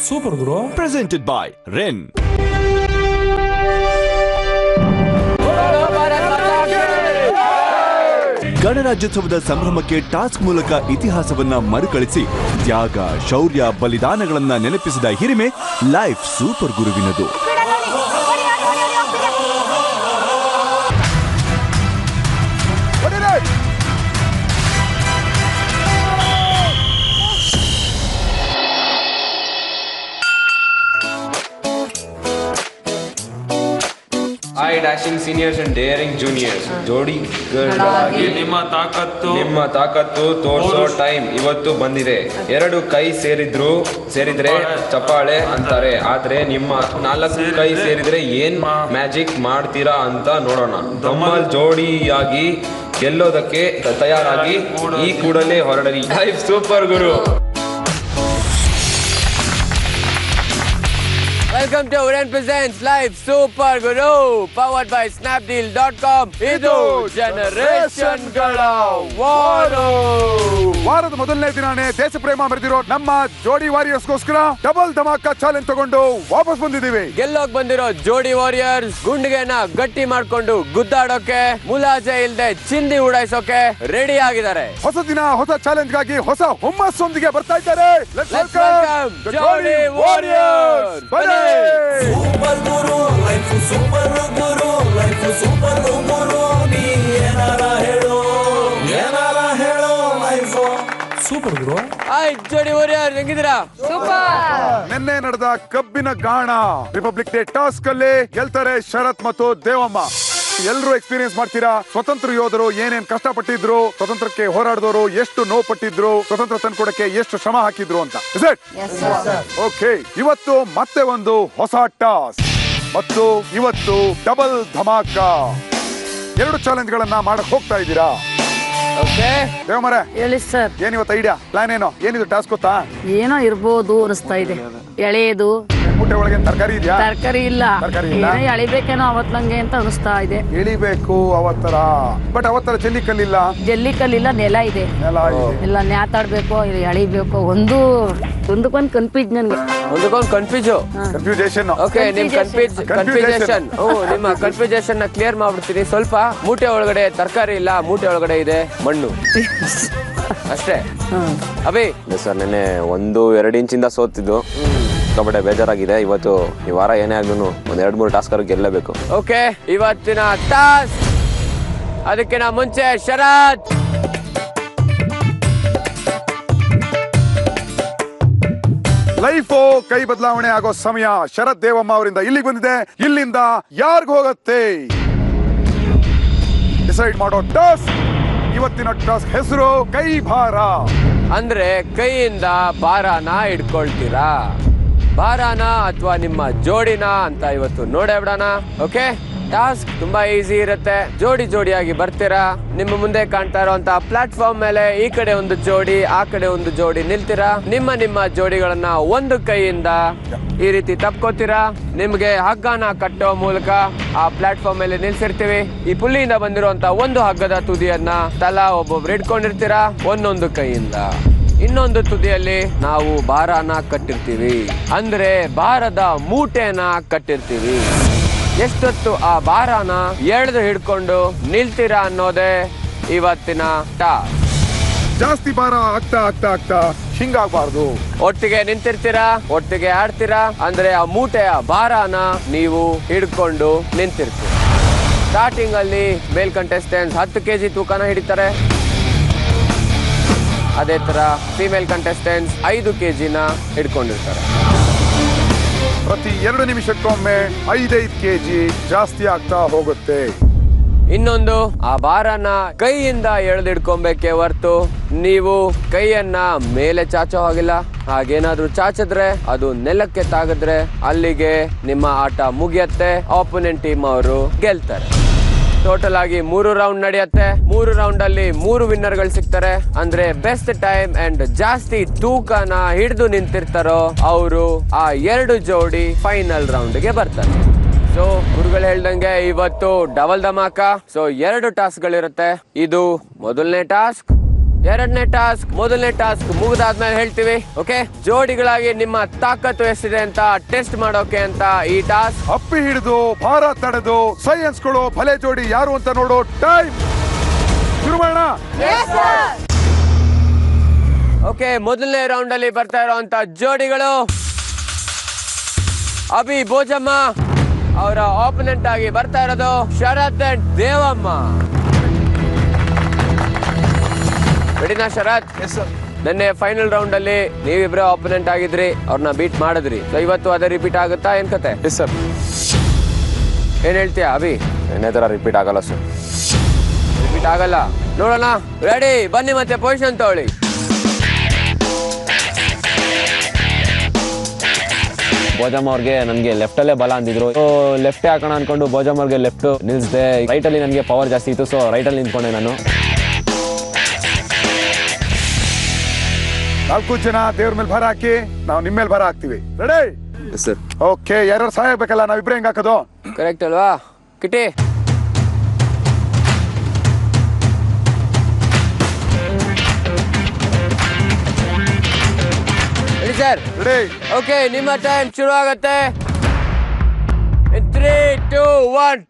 Super Guru. Presented by Ren. ಗಣರಾಜ್ಯೋತ್ಸವದ ಸಂಭ್ರಮಕ್ಕೆ task ಮೂಲಕ ಇತಿಹಾಸವನ್ನ ಮರುಕಳಿಸಿ ತ್ಯಾಗ, ಶೌರ್ಯ, ಬಲಿದಾನಗಳನ್ನ ನೆನಪಿಸಿದ ಹಿರಿಮೆ ಲೈಫ್ ಸೂಪರ್ ಗುರುವಿನದು. Hi dashing seniors and daring juniors. ಜೋಡಿಗಳಾಗಿ ನಿಮ್ಮ ತಾಕತ್ತು ತೋರಿಸೋ ಟೈಮ್ ಇವತ್ತು ಬಂದಿದೆ. ಎರಡು ಕೈ ಸೇರಿದ್ರೆ ಚಪ್ಪಾಳೆ ಅಂತಾರೆ. ಆದ್ರೆ ನಿಮ್ಮ 4 ಕೈ ಸೇರಿದ್ರೆ ಏನ್ ಮ್ಯಾಜಿಕ್ ಮಾಡ್ತೀರಾ ಅಂತ ನೋಡೋಣ. ನಮ್ಮಲ್ಲಿ ಜೋಡಿಯಾಗಿ ಗೆಲ್ಲೋದಕ್ಕೆ ತಯಾರಾಗಿ ಈ ಕೂಡಲೇ ಹೊರಡಲಿ. Life super Guru. Welcome to Ren Presents Live Super Guru, powered by Snapdeal.com. ಇದು ಜನರೇಷನ್ ಗಳ ವಾರದ ಮೊದಲನೇ ದಿನಾನೇ ದೇಶ ಪ್ರೇಮ ಮೆರೆದಿರೋ ನಮ್ಮ ಜೋಡಿ ವಾರಿಯರ್ಸ್ಗೋಸ್ಕರ ಡಬಲ್ ಧಮಾಕ ಚಾಲೆಂಜ್ ತಗೊಂಡು ವಾಪಸ್ ಬಂದಿದ್ದೀವಿ. ಗೆಲ್ಲೋಕ್ ಬಂದಿರೋ ಜೋಡಿ ವಾರಿಯರ್ಸ್ ಗುಂಡಿಗೆನ ಗಟ್ಟಿ ಮಾಡ್ಕೊಂಡು ಗುದ್ದಾಡೋಕೆ, ಮುಲಾಜೆ ಇಲ್ದೆ ಚಿಂದಿ ಉಡಾಯಿಸೋಕೆ ರೆಡಿ ಆಗಿದ್ದಾರೆ. ಹೊಸ ದಿನ ಹೊಸ ಚಾಲೆಂಜ್ ಗಾಗಿ ಹೊಸ ಹುಮ್ಮಸ್ಸೊಂದಿಗೆ ಬರ್ತಾ ಇದ್ದಾರೆ. Let's welcome ಜೋಡಿ ವಾರಿಯರ್ಸ್. ಸೂಪರ್ ಗುರು, ಲೈಫ್ ಸೂಪರ್ ಗುರು, ಲೈಫ್ ಸೂಪರ್ ಗುರು. ನೀ ಏನಾರ ಹೇಳೋ ಲೈಫ್ ಸೂಪರ್ ಗುರು. ಹಾಯ್ ಜೋಡಿ ವಾರಿಯರ್ಸ್, ಹೆಂಗಿದ್ದೀರಾ? ಸೂಪರ್. ನಿನ್ನೆ ನಡೆದ ಕಬ್ಬಿನ ಗಾಣ ರಿಪಬ್ಲಿಕ್ ಡೇ ಟಾಸ್ಕ್ ಅಲ್ಲಿ ಗೆಲ್ತಾರೆ ಶರತ್ ಮತ್ತು ದೇವಮ್ಮ. ಎಲ್ಲರೂ ಎಕ್ಸ್ಪೀರಿಯನ್ಸ್ ಮಾಡ್ತೀರಾ ಸ್ವತಂತ್ರ ಯೋಧರು ಏನೇನ್ ಕಷ್ಟಪಟ್ಟಿದ್ರು, ಸ್ವತಂತ್ರಕ್ಕೆ ಹೋರಾಡಿದವರು ಎಷ್ಟು ನೋವು ಪಟ್ಟಿದ್ರು, ಸ್ವತಂತ್ರ ತಂದ್ಕೊಡಕ್ಕೆ ಎಷ್ಟು ಶ್ರಮ ಹಾಕಿದ್ರು ಅಂತ. ಓಕೆ, ಇವತ್ತು ಮತ್ತೆ ಒಂದು ಹೊಸ ಟಾಸ್ಕ್ ಮತ್ತು ಇವತ್ತು ಡಬಲ್ ಧಮಾಕ. 2 ಚಾಲೆಂಜ್ ಗಳನ್ನ ಮಾಡಕ್ ಹೋಗ್ತಾ ಇದ್ದೀರಾ. ದೇವಮರೆ ಹೇಳಿ ಸರ್. ಏನ್ ಇವತ್ತು ಐಡಿಯಾ, ಪ್ಲಾನ್ ಏನಿದು ಟಾಸ್ಕ್ ಗೊತ್ತಾ? ಏನೋ ಇರ್ಬೋದು ಅನಿಸ್ತಾ ಇದೆ. ಎಳೆಯದು ಊಟ ಒಳಗೆ ತರಕಾರಿ ಇದೆಯಾ? ತರಕಾರಿ ಇಲ್ಲ, ಎಳಿಬೇಕೇನೋ ಅವತ್ ನಂಗೆ ಅಂತ ಅನಿಸ್ತಾ ಇದೆ. ಎಳಿಬೇಕು ಅವತ್ತರ, ಬಟ್ ಅವತ್ತರ ಜಲ್ಲಿ ಕಲ್ಲಿಲ್ಲ. ಜಲ್ಲಿ ಕಲ್ಲಿಲ್ಲ, ನೆಲ ಇದೆ. ಎಲ್ಲ ನ್ಯಾತಾಡ್ಬೇಕು, ಎಳಿಬೇಕು. ಒಂದಕ್ಕೊಂದು ಕನ್ಫ್ಯೂಸ್ ನನ್ಗೆ. ಕನ್ಫ್ಯೂಷನ್. ಓಕೆ, ನಿಮ್ ಕನ್ಫ್ಯೂಷನ್ ನಿಮ್ಮ ಕನ್ಫ್ಯೂಷನ್ ನ ಕ್ಲಿಯರ್ ಮಾಡ್ಬಿಡ್ತೀನಿ. ಸ್ವಲ್ಪ ಮೂಟೆ ಒಳಗಡೆ ತರಕಾರಿ ಇಲ್ಲ, ಮೂಟೆ ಒಳಗಡೆ ಇದೆ ಮಣ್ಣು ಅಷ್ಟೇ. ಅಭಿ ಸರ್, ನೆನ್ನೆ 1-2 ಇಂಚಿಂದ ಸೋತಿದ್ದು ಕಬಡ್ಡಿ ಬೇಜಾರಾಗಿದೆ. ಇವತ್ತು ಈ ವಾರ ಏನೇ ಆಗ್ಲೂ 1-2-3 ಟಾಸ್ಕ್ ಗೆಲ್ಲಬೇಕು. ಓಕೆ, ಇವತ್ತಿನ ಟಾಸ್ಕ್ ಅದಕ್ಕಿಂತ ಮುಂಚೆ ಶರತ್ ಲೈಫ್ ಕೈ ಬದಲಾವಣೆ ಆಗೋ ಸಮಯ. ಶರತ್ ದೇವಮ್ಮ ಅವರಿಂದ ಇಲ್ಲಿಗೆ ಬಂದಿದೆ. ಇಲ್ಲಿಂದ ಯಾರಿಗ ಹೋಗತ್ತೆ ಡಿಸೈಡ್ ಮಾಡೋ ಟಾಸ್ಕ್. ಇವತ್ತಿನ ಟಾಸ್ಕ್ ಹೆಸರು ಕೈ ಭಾರ. ಅಂದ್ರೆ ಕೈಯಿಂದ ಭಾರನ ಹಿಡ್ಕೊಳ್ತೀರಾ, ಭಾರನ ಅಥವಾ ನಿಮ್ಮ ಜೋಡಿನ ಅಂತ ಇವತ್ತು ನೋಡೇ ಬಿಡೋಣ. ಓಕೆ, ಟಾಸ್ಕ್ ತುಂಬಾ ಈಸಿ ಇರುತ್ತೆ. ಜೋಡಿ ಜೋಡಿಯಾಗಿ ಬರ್ತೀರಾ. ನಿಮ್ಮ ಮುಂದೆ ಕಾಣ್ತಾ ಇರುವಂತ ಪ್ಲಾಟ್ಫಾರ್ಮ್ ಮೇಲೆ ಈ ಕಡೆ ಒಂದು ಜೋಡಿ, ಆ ಕಡೆ ಒಂದು ಜೋಡಿ ನಿಲ್ತೀರಾ. ನಿಮ್ಮ ಜೋಡಿಗಳನ್ನ ಒಂದು ಕೈಯಿಂದ ಈ ರೀತಿ ತಪ್ಕೋತೀರಾ. ನಿಮ್ಗೆ ಹಗ್ಗನ ಕಟ್ಟೋ ಮೂಲಕ ಆ ಪ್ಲಾಟ್ಫಾರ್ಮ್ ಮೇಲೆ ನಿಲ್ಸಿರ್ತೀವಿ. ಈ ಪುಲ್ಲಿಯಿಂದ ಬಂದಿರುವಂತ ಒಂದು ಹಗ್ಗದ ತುದಿಯನ್ನ ತಲಾ ಒಬ್ಬೊಬ್ರು ಹಿಡ್ಕೊಂಡಿರ್ತೀರಾ ಒಂದೊಂದು ಕೈಯಿಂದ. ಇನ್ನೊಂದು ತುದಿಯಲ್ಲಿ ನಾವು ಭಾರನ ಕಟ್ಟಿರ್ತೀವಿ, ಅಂದ್ರೆ ಭಾರದ ಮೂಟೆನ ಕಟ್ಟಿರ್ತೀವಿ. ಎಷ್ಟೊತ್ತು ಆ ಭಾರನ ಎಳೆದು ಹಿಡ್ಕೊಂಡು ನಿಲ್ತೀರಾ ಅನ್ನೋದೇ ಇವತ್ತಿನ ಟಾಸ್ಕ್. ಜಾಸ್ತಿ ಭಾರ ಆಗ್ತಾ ಹಿಂಗಾಗಬಾರ್ದು. ಒಟ್ಟಿಗೆ ನಿಂತಿರ್ತೀರಾ, ಒಟ್ಟಿಗೆ ಆಡ್ತೀರಾ, ಅಂದ್ರೆ ಆ ಮೂಟೆಯ ಭಾರನ ನೀವು ಹಿಡ್ಕೊಂಡು ನಿಂತಿರ್ತೀರ. ಸ್ಟಾರ್ಟಿಂಗ್ ಅಲ್ಲಿ ಮೇಲ್ ಕಂಟೆಸ್ಟೆಂಟ್ಸ್ 10 kg ತೂಕನ ಹಿಡಿತಾರೆ. ಅದೇ ತರ ಫಿಮೇಲ್ ಕಂಟೆಸ್ಟೆಂಟ್ಸ್ 5 kgನ ಹಿಡ್ಕೊಂಡಿರ್ತಾರೆ. ಪ್ರತಿ 2 ನಿಮಿಷಕ್ಕೊಮ್ಮೆ 5-5 kg ಜಾಸ್ತಿ ಆಗ್ತಾ ಹೋಗುತ್ತೆ. ಇನ್ನೊಂದು, ಆ ಭಾರನ ಕೈಯಿಂದ ಎಳೆದಿಡ್ಕೊಬೇಕೆ ಹೊರ್ತು ನೀವು ಕೈಯನ್ನ ಮೇಲೆ ಚಾಚೋ ಹಾಗಿಲ್ಲ. ಹಾಗೇನಾದ್ರೂ ಚಾಚಿದ್ರೆ ಅದು ನೆಲಕ್ಕೆ ತಾಗಿದ್ರೆ ಅಲ್ಲಿಗೆ ನಿಮ್ಮ ಆಟ ಮುಗಿಯತ್ತೆ. ಆಪೋನೆಂಟ್ ಟೀಮ್ ಅವರು ಗೆಲ್ತಾರೆ. ಟೋಟಲ್ ಆಗಿ 3 ರೌಂಡ್ ನಡೆಯುತ್ತೆ. 3 ರೌಂಡ್ ಅಲ್ಲಿ 3 ವಿನ್ನರ್ ಗಳು ಸಿಗ್ತಾರೆ. ಅಂದ್ರೆ ಬೆಸ್ಟ್ ಟೈಮ್ ಅಂಡ್ ಜಾಸ್ತಿ ತೂಕನ ಹಿಡಿದು ನಿಂತಿರ್ತಾರೋ ಅವರು ಆ 2 ಜೋಡಿ ಫೈನಲ್ ರೌಂಡ್ ಗೆ ಬರ್ತಾರೆ. ಸೊ ಗುರುಗಳು ಹೇಳ್ದಂಗೆ ಇವತ್ತು ಡಬಲ್ ಧಮಾಕ. ಸೊ 2 ಟಾಸ್ಕ್ಗಳಿರುತ್ತೆ. ಇದು ಮೊದಲನೇ ಟಾಸ್ಕ್, ಎರಡನೇ ಟಾಸ್ಕ್. ಮೊದಲನೇ ಟಾಸ್ಕ್ ಮುಗಿದಾದ್ಮೇಲೆ ಹೇಳ್ತೀವಿ. ಓಕೆ, ಜೋಡಿಗಳಾಗಿ ನಿಮ್ಮ ತಾಕತ್ತು ಎಷ್ಟಿದೆ ಅಂತ ಟೆಸ್ಟ್ ಮಾಡೋಕೆ ಅಂತ ಈ ಟಾಸ್ಕ್. ಅಪ್ಪಿ ಹಿಡಿದು ಭಾರ ತಡೆದು ಸೈನ್ಸ್ಗಳು ಭಲೆ ಜೋಡಿ ಯಾರು ಅಂತ ನೋಡೋ ಟೈಮ್ ಶುರು ಮಾಡೋಣ. ಓಕೆ, ಮೊದಲನೇ ರೌಂಡ್ ಅಲ್ಲಿ ಬರ್ತಾ ಇರೋಂತ ಜೋಡಿಗಳು ಅಭಿ ಭೋಜಮ್ಮ, ಅವರ ಆಪೋನೆಂಟ್ ಆಗಿ ಬರ್ತಾ ಇರೋದು ಶರತ್ ಅಂಡ್ ದೇವಮ್ಮ. ರೆಡಿನಾ ಶರತ್? ನೆನ್ನೆ ಫೈನಲ್ ರೌಂಡ್ ಅಲ್ಲಿ ನೀವಿಬ್ರೆ ಆಪೋನೆಂಟ್ ಆಗಿದ್ರಿ, ಅವ್ರನ್ನ ಬೀಟ್ ಮಾಡಿದ್ರಿ. ಸೊ ಇವತ್ತು ಅದೇ ರಿಪೀಟ್ ಆಗುತ್ತಾ ಏನ್ ಕತೆ? ಸರ್. ಏನ್ ಹೇಳ್ತೀಯಾ ಅಭಿ? ಎಣ್ಣೆ ತರ ರಿಪೀಟ್ ಆಗಲ್ಲ ಸರ್. ರಿಪೀಟ್ ಆಗಲ್ಲ, ನೋಡೋಣ. ರೆಡಿ, ಬನ್ನಿ ಮತ್ತೆ ಪೊಸಿಷನ್ ತಗೊಳ್ಳಿ. ಭೋಜಮ್ಮ ಅವ್ರಿಗೆ ನನಗೆ ಲೆಫ್ಟ್ ಅಲ್ಲೇ ಬಲ ಅಂದಿದ್ರು. ಲೆಫ್ಟ್ ಹಾಕೋಣ ಅನ್ಕೊಂಡು ಭೋಜಮ್ಮ ಅವ್ರಿಗೆ ಲೆಫ್ಟ್ ನಿಲ್ಸಿದೆ. ರೈಟ್ ಅಲ್ಲಿ ನನಗೆ ಪವರ್ ಜಾಸ್ತಿ ಇತ್ತು, ಸೊ ರೈಟ್ ಅಲ್ಲಿ ನಿಂತ್ಕೊಂಡೆ ನಾನು. 4 ಜನ ದೇವ್ರ ಮೇಲೆ ಭಾರ ಹಾಕಿ ನಾವು ನಿಮ್ಮ ಮೇಲೆ ಭಾರ ಹಾಕ್ತಿವಿ. Ready sir. ಓಕೆ, ಯಾರು ಸಹಾಯ ಬೇಕಲ್ಲ, ನಾವಿಬ್ರೆ ಹೆಂಗ್ ಹಾಕೋದು? ಕರೆಕ್ಟ್ ಅಲ್ವಾ Kitty? Ready sir? Ready. Okay, ನಿಮ್ಮ ಟೈಮ್ ಶುರು ಆಗತ್ತೆ. 3, 2, 1.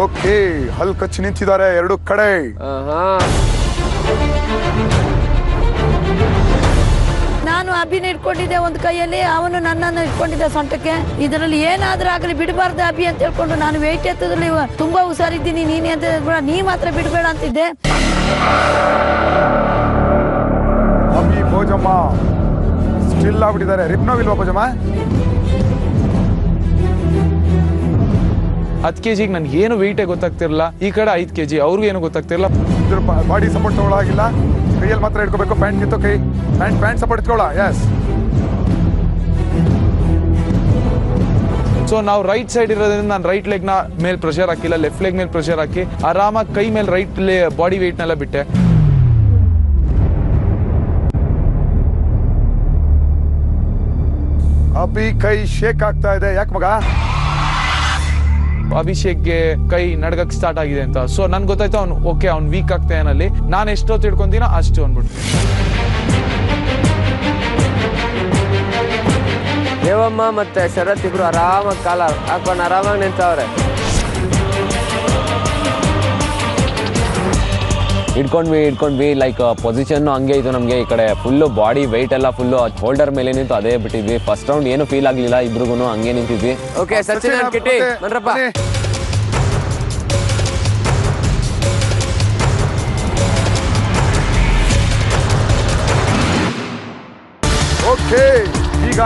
ಓಕೆ, ಹಲ್ ಕಚ್ಚಿ ನಿಂತಿದ್ದಾರೆ 2 ಕಡೆ. ನಾನು ಅಭಿನ ಇಟ್ಕೊಂಡಿದ್ದೆ ಒಂದು ಕೈಯಲ್ಲಿ, ಅವನು ನನ್ನನ್ನು ಇಟ್ಕೊಂಡಿದ್ದೆ ಸೊಂಟಕ್ಕೆ. ಇದರಲ್ಲಿ ಏನಾದ್ರೂ ಆಗಲಿ ಬಿಡಬಾರ್ದು ಅಭಿ ಅಂತ ಹೇಳ್ಕೊಂಡು ನಾನು ವೆಯ್ಟ್ ಎತ್ತದ್ರಲ್ಲಿ ತುಂಬಾ ಹುಷಾರಿದ್ದೀನಿ, ನೀನೇ ಅಂತ ಕೂಡ ನೀ ಮಾತ್ರ ಬಿಡಬೇಡ ಅಂತಿದ್ದೆ. ಅಭಿ ಭೋಜಮ್ಮ ಸ್ಟಿಲ್ ಆಗ್ಬಿಟ್ಟಿದ್ದಾರೆ. ರಿಪ್ನೋವಿಲ್ವಾ ಭೋಜಮ್ಮ? 10 kg ನನ್ಗೆ ಏನು ವೆಯ್ಟೇ ಗೊತ್ತಾಗ್ತಿರಲ್ಲ. ಈ ಕಡೆ 5 kg, ಅವ್ರಿಗೂ ಏನು ಗೊತ್ತಾಗ್ತಿರಲ್ಲ. ಇದ್ರ ಬಾಡಿ ಸಪೋರ್ಟ್ ತಗೊಳ್ಳಾಗಿಲ್ಲ, ಕೈಯಲ್ಲಿ ಮಾತ್ರ ಇಟ್ಕೋಬೇಕು. ಪ್ಯಾಂಟ್ ಕಿತ್ತು ಕೈ, ಪ್ಯಾಂಟ್ ಸಪೋರ್ಟ್ ಇಟ್ಕೊಳ್ಳ. ಎಸ್. ಸೊ ನಾವು ರೈಟ್ ಸೈಡ್ ಇರೋದ್ರಿಂದ ನಾನು ರೈಟ್ ಲೆಗ್ ನ ಮೇಲೆ ಪ್ರೆಷರ್ ಹಾಕಿಲ್ಲ, ಲೆಫ್ಟ್ ಲೆಗ್ ಮೇಲೆ ಪ್ರೆಷರ್ ಹಾಕಿ ಆರಾಮಾಗಿ ಕೈ ಮೇಲೆ ರೈಟ್ ಬಾಡಿ ವೆಯ್ಟ್ ನೆಲ್ಲ ಬಿಟ್ಟೆ. ಅಭಿ ಕೈ ಶೇಕ್ ಆಗ್ತಾ ಇದೆ, ಯಾಕೆ ಮಗ? ಅಭಿಷೇಕ್ಗೆ ಕೈ ನಡ್ಗಕ್ ಸ್ಟಾರ್ಟ್ ಆಗಿದೆ ಅಂತ. ಸೊ ನನ್ಗೆ ಗೊತ್ತಾಯ್ತು ಅವ್ನು ಓಕೆ, ಅವ್ನು ವೀಕ್ ಆಗ್ತಾನಲ್ಲಿ. ನಾನು ಎಷ್ಟೊತ್ತು ತಿಳ್ಕೊಂತೀನೋ ಅಷ್ಟು ಅಂದ್ಬಿಟ್ಟು. ದೇವಮ್ಮ ಮತ್ತೆ ಶರತ್ ಇಬ್ರು ಆರಾಮಾಗಿ ಕಾಲ ಹಾಕೊಂಡು ಆರಾಮಾಗಿ ನಿಂತವ್ರೆ. ಇಟ್ಕೊಂಡ್ವಿ ಲೈಕ್ ಪೊಸಿಷನ್ ಹಂಗೆ ಇತ್ತು ನಮಗೆ. ಈ ಕಡೆ ಫುಲ್ಲು ಬಾಡಿ ವೆಯ್ಟ್ ಎಲ್ಲ ಫುಲ್ಲು ಹೋಲ್ಡರ್ ಮೇಲೆ ನಿಂತು ಅದೇ ಬಿಟ್ಟಿದ್ವಿ. ಫಸ್ಟ್ ರೌಂಡ್ ಏನು ಫೀಲ್ ಆಗ್ಲಿಲ್ಲ, ಇಬ್ರಿಗೂ ಹಂಗೆ ನಿಂತಿದ್ವಿ. ಓಕೆ, ಸಚಿನ್ ಅಂಡ್ ಕಿಟಿ ಬನ್ರಪ್ಪ. ಓಕೆ, ಈಗ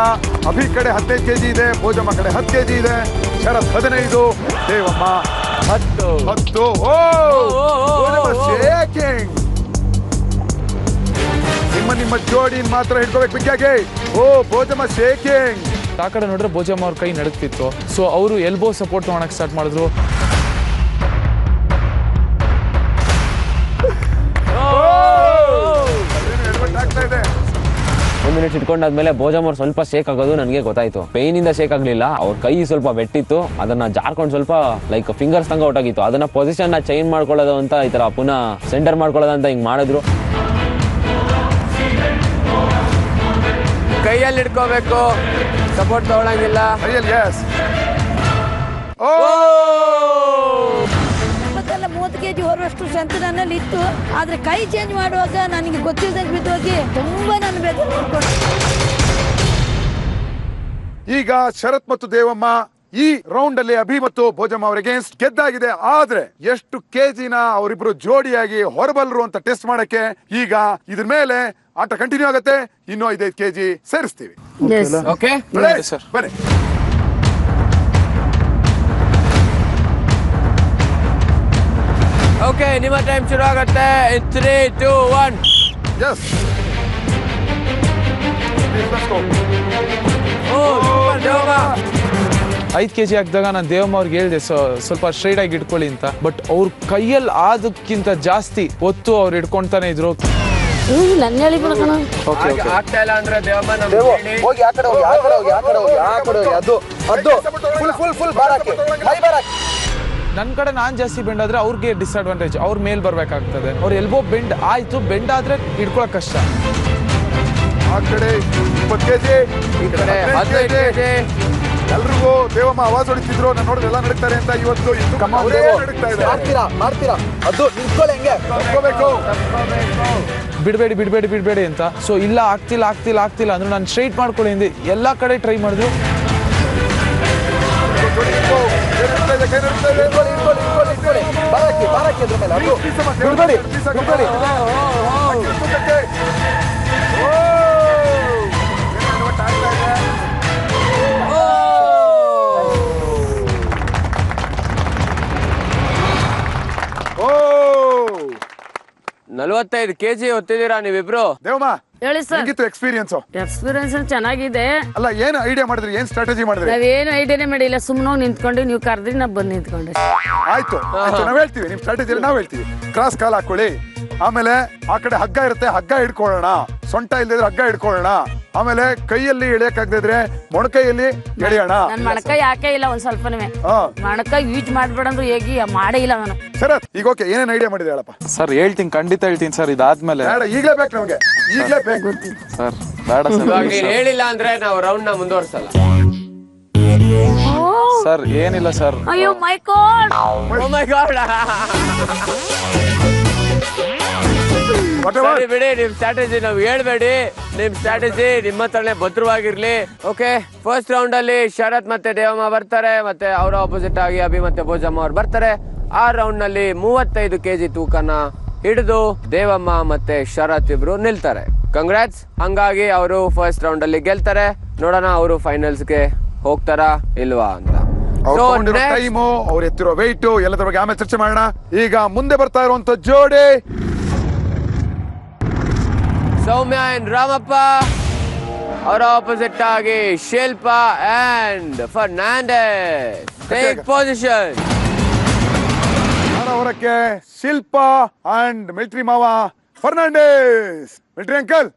ಅಭಿ ಕಡೆ 15 kg ಇದೆ, ಭೋಜಮ್ಮ ಕಡೆ 10 kg ಇದೆ, ಶರತ್ 15, ದೇವಮ್ಮ 10. ಓ, ಶೇಕಿಂಗ್. ನಿಮ್ಮ ಜೋಡಿನ ಮಾತ್ರ ಹಿಡ್ಕೋಬೇಕು ಬಿಗ್ಗಾಗೆ. ಓ, ಭೋಜಮ್ಮ ಶೇಕಿಂಗ್. ಆ ಕಡೆ ನೋಡ್ರೆ ಭೋಜಮ್ಮ ಅವ್ರ ಕೈ ನಡುಕ್ತಿತ್ತು. ಸೊ ಅವರು ಎಲ್ಬೋ ಸಪೋರ್ಟ್ ಮಾಡಕ್ ಸ್ಟಾರ್ಟ್ ಮಾಡಿದ್ರು. ಆಗ್ತಾ ಇದೆ. 1 ಮಿನಿಟ್ ಇಟ್ಕೊಂಡಾದ್ಮೇಲೆ ಭೋಜಮ್ಮ ಅವ್ರು ಸ್ವಲ್ಪ ಶೇಕ್ ಆಗೋದು ನನಗೆ ಗೊತ್ತಾಯ್ತು. ಪೇನ್ ಇಂದ ಶೇಕ್ ಆಗ್ಲಿಲ್ಲ, ಅವ್ರ ಕೈ ಸ್ವಲ್ಪ ಬೆಟ್ಟಿತ್ತು, ಅದನ್ನ ಜಾರ್ಕೊಂಡು ಸ್ವಲ್ಪ ಲೈಕ್ ಫಿಂಗರ್ಸ್ ತಂಗ ಔಟ್ ಆಗಿತ್ತು. ಅದನ್ನ ಪೊಸಿಷನ್ ಚೇಂಜ್ ಮಾಡ್ಕೊಳ್ಳೋದು ಅಂತ ಈ ತರ ಪುನಃ ಸೆಂಟರ್ ಮಾಡ್ಕೊಳ್ಳೋದು ಅಂತ ಹಿಂಗ್ ಮಾಡಿದ್ರು. ಕೈಯಲ್ಲಿ ಹಿಡ್ಕೋಬೇಕು, ಸಪೋರ್ಟ್ ತಗೊಳಂಗಿಲ್ಲ. ಕೈಯಲ್ಲಿ, ಎಸ್. ಓ, 30 kg ಹೊರುವಷ್ಟು ಸ್ಟ್ರೆಂತ್ ನನ್ನಲ್ಲಿ ಇತ್ತು. ಆದ್ರೆ ಕೈ ಚೇಂಜ್ ಮಾಡುವಾಗ ನನಗೆ ಗೊತ್ತಿಲ್ಲದಂಗೆ ಬಿದ್ದೋಗಿ ತುಂಬಾ ನಾನು ಬೇಜಾರು ಮಾಡ್ಕೊಂಡೆ. ಈಗ ಶರತ್ ಮತ್ತು ದೇವಮ್ಮ ಈ ರೌಂಡ್ ಅಲ್ಲಿ ಅಭಿ ಮತ್ತು ಭೋಜಮ್ಮ ಅವರಿಗೆ ಗೆದ್ದಾಗಿದೆ. ಆದ್ರೆ ಎಷ್ಟು ಕೆಜಿನ ಅವರಿಬ್ರು ಜೋಡಿಯಾಗಿ ಹೊರಬಲ್ರು ಅಂತ ಟೆಸ್ಟ್ ಮಾಡಕ್ಕೆ ಈಗ ಇದ್ರ ಮೇಲೆ ಆಟ ಕಂಟಿನ್ಯೂ ಆಗುತ್ತೆ. ಇನ್ನೂ 5 kg ಸೇರಿಸ್ತೀವಿ. ಓಕೆ ಸರ್, ಬನ್ನಿ. ಓಕೆ, ನಿಮ್ಮ ಟೈಮ್ ಶುರು ಆಗುತ್ತೆ. 3, 2, 1. ಎಸ್. Let's go. ಓ, ಸೂಪರ್ ದೇವಮ್ಮ. 5 kg ಹಾಕಿದಾಗ ನಾನು ದೇವಮ್ಮ ಅವ್ರಿಗೆ ಹೇಳಿದೆ ಸ್ವಲ್ಪ ಸ್ಟ್ರೈಟ್ ಆಗಿ ಇಟ್ಕೊಳ್ಳಿ ಅಂತ. ಬಟ್ ಅವ್ರ ಕೈಯಲ್ಲಿ ಆದಕ್ಕಿಂತ ಜಾಸ್ತಿ ಹೊತ್ತು ಅವ್ರು ಇಟ್ಕೊಂತಾನೆ ಇದ್ರು. ನನ್ನ ಹೇಳಿ ಬಿಡಕಣ ಆಗ್ತಾ ಇಲ್ಲ ಅಂದ್ರೆ ದೇವಮ್ಮ ಹೋಗಿ ಆ ಕಡೆ ಹೋಗಿ ಆ ಕಡೆ ಹೋಗಿ ಆ ಕಡೆ ಹೋಗಿ ಆ ಕಡೆ ಹೋಗಿ ಅದು ಅದು ಫುಲ್ ಫುಲ್ ಫುಲ್ ಬಾರಾಕಿ ಮೈ ಬಾರಾಕಿ. ನನ್ನ ಕಡೆ ನಾನು ಜಾಸ್ತಿ ಬೆಂಡ್ ಆದ್ರೆ ಅವ್ರಿಗೆ ಡಿಸ್ಅಡ್ವಾಂಟೇಜ್, ಅವ್ರ ಮೇಲ್ ಬರ್ಬೇಕಾಗ್ತದೆ. ಅವ್ರ ಎಲ್ಬೋ ಬೆಂಡ್ ಆಯ್ತು, ಬೆಂಡ್ ಆದ್ರೆ ಇಟ್ಕೊಳಕ್ ಕಷ್ಟ. ಆ ಕಡೆ 20 kg, ಈ ಕಡೆ 15 kg. ಎಲ್ರಿಗೂ ದೇವಮ್ಮ ಆವಾಜ್ ಹೊಡಿತಿದ್ರು, ನಾನು ನೋಡಿದ್ರೆ ಎಲ್ಲ ನಡೀತಾರೆ ಅಂತ. ಇವತ್ತು ಅವರೇ ನಡೀತಾ ಇದೆ. ಮಾಡ್ತೀರಾ ಮಾಡ್ತೀರಾ ಅದು ನಿಂತ್ಕೊಳ್ಳಿ ಹೆಂಗೆ ತಪ್ಕೋಬೇಕು. ಬಿಡಬೇಡಿ ಬಿಡಬೇಡಿ ಬಿಡಬೇಡಿ ಅಂತ. ಸೊ ಇಲ್ಲ ಆಗ್ತಿಲ್ಲ ಆಗ್ತಿಲ್ಲ ಆಗ್ತಿಲ್ಲ ಅಂದ್ರೆ ನಾನು ಸ್ಟ್ರೈಟ್ ಮಾಡ್ಕೊಳ್ಳಿ ಹಿಂದೆ ಎಲ್ಲ ಕಡೆ ಟ್ರೈ ಮಾಡಿದ್ರು. ಬಾರಾಕಿ ಬಾರಾಕಿ ಅದ್ರ ಮೇಲೆ ಅದು ಬಿಡ್ಬೇಡಿ ಬಿಡ್ಬೇಡಿ. ಓ 45 kg ಹೊತ್ತಿದ್ದೀರಾ ನೀವಿಬ್ರು. ದೇವಮ್ಮ ಹೇಳಿ ಸರ್. ಹೆಂಗಿತ್ತು ಎಕ್ಸ್ಪೀರಿಯನ್ಸ್? ಎಕ್ಸ್ಪೀರಿಯನ್ಸ್ ಚೆನ್ನಾಗಿದೆ. ಅಲ್ಲ ಏನ್ ಐಡಿಯಾ ಮಾಡಿದ್ರಿ, ಏನ್ ಸ್ಟ್ರಾಟಜಿ ಮಾಡಿದ್ರಿ? ನಾವೇನು ಐಡಿಯಾನೇ ಮಾಡಿಲ್ಲ, ಸುಮ್ಮನೆ ನಿಂತ್ಕೊಂಡು ನೀವು ಕರೆದ್ರಿ ನಾ ಬಂದು ನಿಂತ್ಕೊಂಡೆ. ಆಯ್ತು ನಾವ್ ಹೇಳ್ತೀವಿ, ನಿಮ್ ಸ್ಟ್ರಾಟಜಿ ನಾವ್ ಹೇಳ್ತೀವಿ. ಕ್ರಾಸ್ ಕಾಲ್ ಹಾಕೊಳ್ಳಿ, ಆಮೇಲೆ ಆ ಕಡೆ ಹಗ್ಗ ಇರುತ್ತೆ, ಹಗ್ಗ ಹಿಡ್ಕೊಳ್ಳೋಣ. ಸೊಂಟ ಇಲ್ದಿದ್ರೆ ಹಗ್ಗ ಹಿಡ್ಕೊಳ್ಳೋಣ. ಆಮೇಲೆ ಕೈಯಲ್ಲಿ ಎಳೆಯಕ್ಕಾಗದಿದ್ರೆ ಮೊಣಕೈಯಲ್ಲಿ ಎಳೆಯೋಣ. ನನ್ ಮೊಣಕೈ ಯಾಕೆ ಇಲ್ಲ ಒಂದ್ ಸ್ವಲ್ಪನೇ. ಮೊಣಕೈ ಯೂಸ್ ಮಾಡ್ಬೇಡಂದ್ರು ಹೇಗಿ ಮಾಡೇ ಇಲ್ಲ ನಾನು. ಶರತ್ ಈಗ ಓಕೆ, ಏನೇನ್ ಐಡಿಯಾ ಮಾಡಿದ್ರೆ ಹೇಳಪ್ಪ. ಸರ್ ಹೇಳ್ತೀನಿ, ಖಂಡಿತ ಹೇಳ್ತೀನಿ ಸರ್. ಇದಾದ್ಮೇಲೆ ಬೇಡ, ಈಗಲೇ ಬೇಕು ನಮ್ಗೆ, ಈಗಲೇ ಬೇಕು ಸರ್. ಬೇಡ ಸರ್, ಇವಾಗ ನೀನ್ ಹೇಳಿಲ್ಲ ಅಂದ್ರೆ ನಾವು ರೌಂಡ್ ನ ಮುಂದುವರ್ಸಲ್ಲ. ಸರ್ ಏನಿಲ್ಲ ಸರ್. ಅಯ್ಯೋ ಮೈ ಗಾಡ್, ಓ ಮೈ ಗಾಡ್. ಸರಿ ಬಿಡಿ, ನಿಮ್ ಸ್ಟ್ರಾಟಜಿ ನಾವು ಹೇಳ್ಬೇಡಿ. ನಿಮ್ ಸ್ಟ್ರಾಟಜಿ ನಿಮ್ಮ ಹತ್ರನೇ ಭದ್ರವಾಗಿರ್ಲಿ. ಓಕೆ, ಫಸ್ಟ್ ರೌಂಡ್ ಅಲ್ಲಿ ಶರತ್ ಮತ್ತೆ ದೇವಮ್ಮ ಬರ್ತಾರೆ, ಮತ್ತೆ ಅವರ ಆಪೋಸಿಟ್ ಆಗಿ ಅಭಿ ಮತ್ತೆ ಭೋಜಮ್ಮ ಅವ್ರು ಬರ್ತಾರೆ. ಆ ರೌಂಡ್ ನಲ್ಲಿ 35 kg ತೂಕನ ಹಿಡಿದು ದೇವಮ್ಮ ಮತ್ತೆ ಶರತ್ ಇಬ್ರು ನಿಲ್ತಾರೆ. ಕಂಗ್ರಾಟ್ಸ್. ಹಂಗಾಗಿ ಅವರು ಫಸ್ಟ್ ರೌಂಡ್ ಅಲ್ಲಿ ಗೆಲ್ತಾರೆ. ನೋಡೋಣ ಅವರು ಫೈನಲ್ಸ್ಗೆ ಹೋಗ್ತಾರಾ ಇಲ್ವಾ ಅಂತ. ಟೈಮು, ಅವ್ರು ಎತ್ತಿರೋ ವೆಯ್ಟ್ ಎಲ್ಲದ್ರ ಬಗ್ಗೆ ಆಮೇಲೆ ಚರ್ಚೆ ಮಾಡೋಣ. ಈಗ ಮುಂದೆ ಬರ್ತಾ ಇರುವಂತ ಜೋಡಿ ಸೌಮ್ಯ ಅಂಡ್ ರಾಮಪ್ಪ. ಅವರ ಆಪೋಸಿಟ್ ಆಗಿ Shilpa and Fernandes. Take position. ಹೊರಕ್ಕೆ ಶಿಲ್ಪಾ ಅಂಡ್ ಮಿಲಿಟರಿ ಮಾವ ಫರ್ನಾಂಡೆಸ್. ಮಿಲಿಟರಿ ಅಂಕಲ್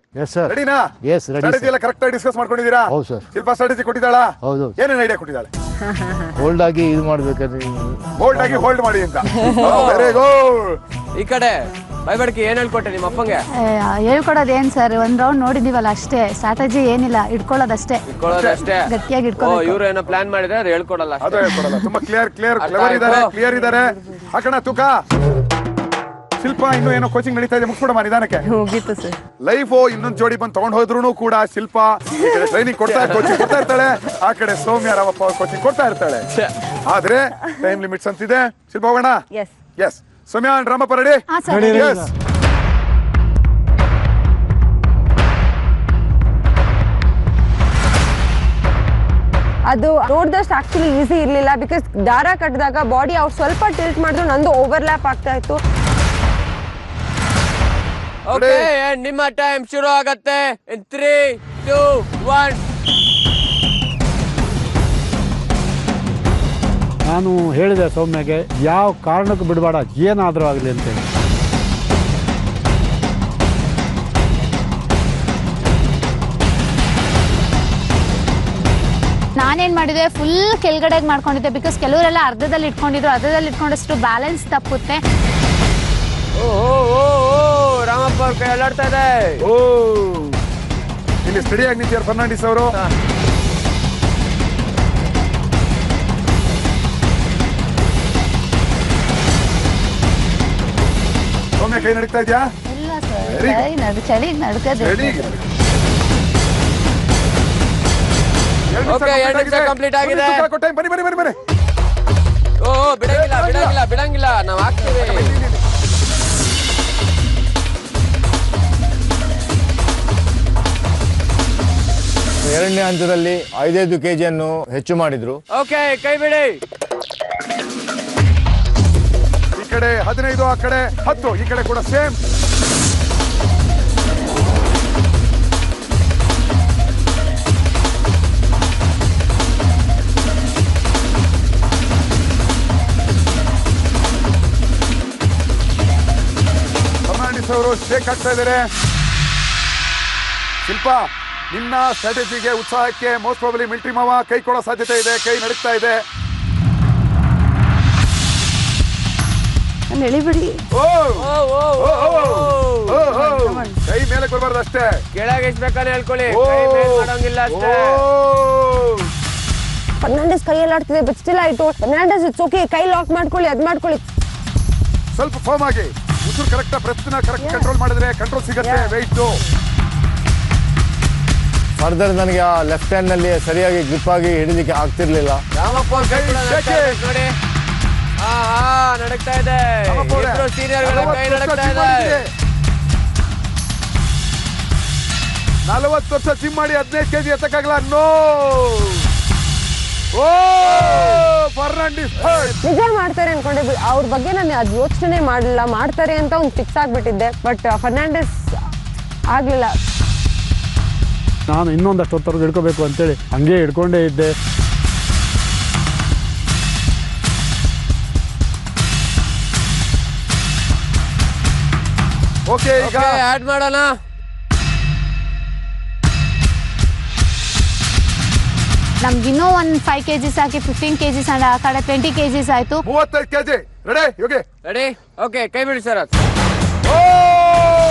ರೆಡಿನಾ? ಸ್ಟ್ರಾಟಜಿ ಎಲ್ಲ ಕರೆಕ್ಟ್ ಆಗಿ ಡಿಸ್ಕಸ್ ಮಾಡ್ಕೊಂಡಿದ್ದೀರಾ? ಹೌದು ಸರ್. ಶಿಲ್ಪಾ ಸ್ಟ್ರಾಟಜಿ ಕೊಟ್ಟಿದ್ದಾಳ? ಹೌದು. ಏನೇನ್ ಐಡಿಯಾ ಕೊಟ್ಟಿದ್ದಾಳೆ? ಹೋಲ್ಡ್ ಆಗಿ ಇದು ಮಾಡ್ಬೇಕಾದ್ರೆ ಬೋಲ್ಡ್ ಆಗಿ ಹೋಲ್ಡ್ ಮಾಡಿ ಅಂತ. Very good. ಈ ಕಡೆ ಬೈಬಡ್ಕಿ ಏನ್ ಹೇಳ್ಕೊಟ್ಟೆ ನಿಮ್ಮ ಅಪ್ಪಂಗೆ? ಹೇಳ್ಕೊಡೋದು ಏನ್ ಸರ್, ಒಂದ್ ರೌಂಡ್ ನೋಡಿದೀವಲ್ಲ ಅಷ್ಟೇ. ಸ್ಟ್ರಾಟಜಿ ಏನಿಲ್ಲ, ಇಟ್ಕೊಳ್ಳೋದಷ್ಟೇ. ಗಟ್ಟಿಯಾಗಿ ಇಟ್ಕೊಳ್ಳೋದು. ಇವ್ರು ಏನೋ ಪ್ಲಾನ್ ಮಾಡಿದ್ರೆ ಅದು ಹೇಳ್ಕೊಡಲ್ಲ. ಅದು ಹೇಳ್ಕೊಡಲ್ಲ. ತುಂಬಾ ಕ್ಲಿಯರ್ ಇದಾರೆ. ಹಾಕೋಣ ತೂಕ. ಶಿಲ್ಪಾ ಇನ್ನು ಏನೋ ಕೋಚಿಂಗ್ ನಡೀತಾ ಇದೆ, ಮುಗಿಸ್ಬಿಡಮ್ಮ ನಿಧಾನಕ್ಕೆ. ಹೋಗಿತ್ತು ಸರ್. ಲೈಫು ಇನ್ನೊಂದು ಜೋಡಿ ಬಂದು ತಗೊಂಡ್ ಹೋದ್ರು ಕೂಡ ಶಿಲ್ಪಾ ಟ್ರೈನಿಂಗ್ ಕೋಚಿಂಗ್ ಕೊಡ್ತಾ ಇರ್ತಾಳೆ. ಆ ಕಡೆ ಸೌಮ್ಯ ರಾಮಪ್ಪ ಅವ್ರು ಕೋಚಿಂಗ್ ಕೊಡ್ತಾ ಇರ್ತಾಳೆ. ಆದ್ರೆ ಟೈಮ್ ಲಿಮಿಟ್ಸ್ ಅಂತಿದೆ. ಶಿಲ್ಪಾ ಹೋಗೋಣ? Yes. Soumya and Ramappa ready? Yes. ಅದು ನೋಡಿದಷ್ಟು ಆಕ್ಚುಲಿ ಈಸಿ ಇರಲಿಲ್ಲ. ಬಿಕಾಸ್ ದಾರ ಕಟ್ಟಿದಾಗ ಬಾಡಿ ಅವ್ರು ಸ್ವಲ್ಪ ಟಿಲ್ಟ್ ಮಾಡಿದ್ರು ನಂದು ಓವರ್ಲ್ಯಾಪ್ ಆಗ್ತಾ ಇತ್ತು. ಓಕೆ, ನಿಮ್ಮ ಟೈಮ್ ಶುರು ಆಗತ್ತೆ. ಇನ್ 3, 2, 1. ನಾನು ಹೇಳಿದೆ ಸೌಮ್ಯಗೆ, ಯಾವ ಕಾರಣಕ್ಕೂ ಬಿಡಬೇಡ, ಏನಾದರೂ ಆಗಲಿ ಅಂತೇಳಿ. ನಾನೇನ್ ಮಾಡಿದೆ, ಫುಲ್ ಕೆಳಗಡೆಗೆ ಮಾಡ್ಕೊಂಡಿದ್ದೆ. ಬಿಕಾಸ್ ಕೆಲವರೆಲ್ಲ ಅರ್ಧದಲ್ಲಿ ಇಟ್ಕೊಂಡಿದ್ರು. ಅರ್ಧದಲ್ಲಿ ಇಟ್ಕೊಂಡಷ್ಟು ಬ್ಯಾಲೆನ್ಸ್ ತಪ್ಪುತ್ತೆ. ರಾಮಪ್ಪ ಅವ್ರ ಕೈ ಅಲ್ಲಾಡ್ತಾ ಇದೆ. ಇಲ್ಲಿ ಸ್ಟಡಿ ಆಗಿ ನಿಂತಿದ್ದಾರೆ ಫರ್ನಾಂಡಿಸ್ ಅವರು. ಸೌಮ್ಯ ಕೈ ನಡೀತಾ ಇದೆಯಾ? ಇಲ್ಲ ಸರ್, ಚಳಿ ನಡ್ಕದೆ. ಓಕೆ, 2 ನಿಮಿಷ ಕಂಪ್ಲೀಟ್ ಆಗಿದೆ. ಬನ್ನಿ ಬನ್ನಿ ಬನ್ನಿ ಬನ್ನಿ. ಓ ಬಿಡಂಗಿಲ್ಲ ಬಿಡಂಗಿಲ್ಲ ಬಿಡಂಗಿಲ್ಲ, ನಾವು ಹಾಕ್ತೀವಿ. ಎರಡನೇ ಹಂತದಲ್ಲಿ 5 kg ಹೆಚ್ಚು ಮಾಡಿದ್ರು. ಓಕೆ, ಕೈ ಬಿಡಿ. ಈ ಕಡೆ 15, ಆ ಕಡೆ 10, ಈ ಕಡೆ ಕೂಡ ಸೇಮ್. ಶೇಕ್ ಆಗ್ತಾ ಇದ್ದಾರೆ. ಶಿಲ್ಪ, ನಿನ್ನ ಸ್ಟ್ರಾಟಜಿಗೆ ಉತ್ಸಾಹಕ್ಕೆ ಮೋಸ್ಟ್ ಪ್ರಾಬಲಿ ಮಿಲಿಟರಿ ಮಾವ ಕೈ ಕೊಡೋ ಸಾಧ್ಯತೆ ಇದೆ. ಕೈ ನಡುಕ್ತಾ ಇದೆ. ಎಳಿಬಿಡಿ. ಕೈ ಮೇಲೆ ಕೊಡಬಾರ್ದು ಅಷ್ಟೇ. ಕೆಳಗೆ ಎಷ್ಟು ಬೇಕಾದ್ರೆ ಹೇಳ್ಕೊಳ್ಳಿ, ಕೈ ಮೇಲ್ ಮಾಡೋಂಗಿಲ್ಲ ಅಷ್ಟೇ. ಫರ್ನಾಂಡಿಸ್ ಕೈಯಲ್ಲಿ ಆಡ್ತಿದೆ, ಬಟ್ ಸ್ಟಿಲ್ ಆಯ್ತು. ಫರ್ನಾಂಡಿಸ್ ಇಟ್ಸ್ ಓಕೆ, ಕೈ ಲಾಕ್ ಮಾಡ್ಕೊಳ್ಳಿ, ಅದ್ ಮಾಡ್ಕೊಳ್ಳಿ. ಸ್ವಲ್ಪ ಫಾರ್ಮ್ ಆಗಿ ಉಸಿರು ಕರೆಕ್ಟ್, ಬ್ರೆತ್ನ ಕರೆಕ್ಟ್ ಕಂಟ್ರೋಲ್ ಮಾಡಿದ್ರೆ ಕಂಟ್ರೋಲ್ ಸಿಗತ್ತೆ. ವೆಯ್ಟ್ ಫರ್ದರ್ ನನಗೆ ಆ ಲೆಫ್ಟ್ ಹ್ಯಾಂಡ್ ನಲ್ಲಿ ಸರಿಯಾಗಿ ಗ್ರಿಪ್ ಆಗಿ ಹಿಡಿಲಿಕ್ಕೆ ಆಗ್ತಿರ್ಲಿಲ್ಲ. ನೋಡಿ, ನಡಕ್ತಾ ಇದೆ. ಸೀನಿಯರ್ಗಳ ಕೈ ನಡಕ್ತಾ ಇದೆ. 40 ವರ್ಷ ಜಿಮ್ ಮಾಡಿ 15 kg ಎತ್ತಕ್ಕಾಗಲ್ಲ. ನೋ, ಫರ್ನಾಂಡಿಸ್ ನಿಜ ಮಾಡ್ತಾರೆ ಅನ್ಕೊಂಡೆ. ಅವ್ರ ಬಗ್ಗೆ ನಾನು ಅದು ಯೋಚನೆ ಮಾಡಲಿಲ್ಲ. ಮಾಡ್ತಾರೆ ಅಂತ ಒಂದು ಫಿಕ್ಸ್ ಆಗ್ಬಿಟ್ಟಿದ್ದೆ, ಬಟ್ ಫರ್ನಾಂಡಿಸ್ ಆಗ್ಲಿಲ್ಲ. ನಾನು ಇನ್ನೊಂದಷ್ಟು ಹೊತ್ತವರೆಗೂ ಹಿಡ್ಕೋಬೇಕು ಅಂತೇಳಿ ಹಂಗೆ ಹಿಡ್ಕೊಂಡೇ ಇದ್ದೆ. ಓಕೆ, ಈಗ ಆಡ್ ಮಾಡೋಣ. ನಮ್ಗಿನ್ನೂ ಒಂದು 5 kgs ಹಾಕಿ 15 kgs ಆ ಕಡೆ 20 kgs ಆಯ್ತು. 35 kg. Ready? Okay, ready. Okay, ಕೈ ಬಿಡಿ ಸರ್.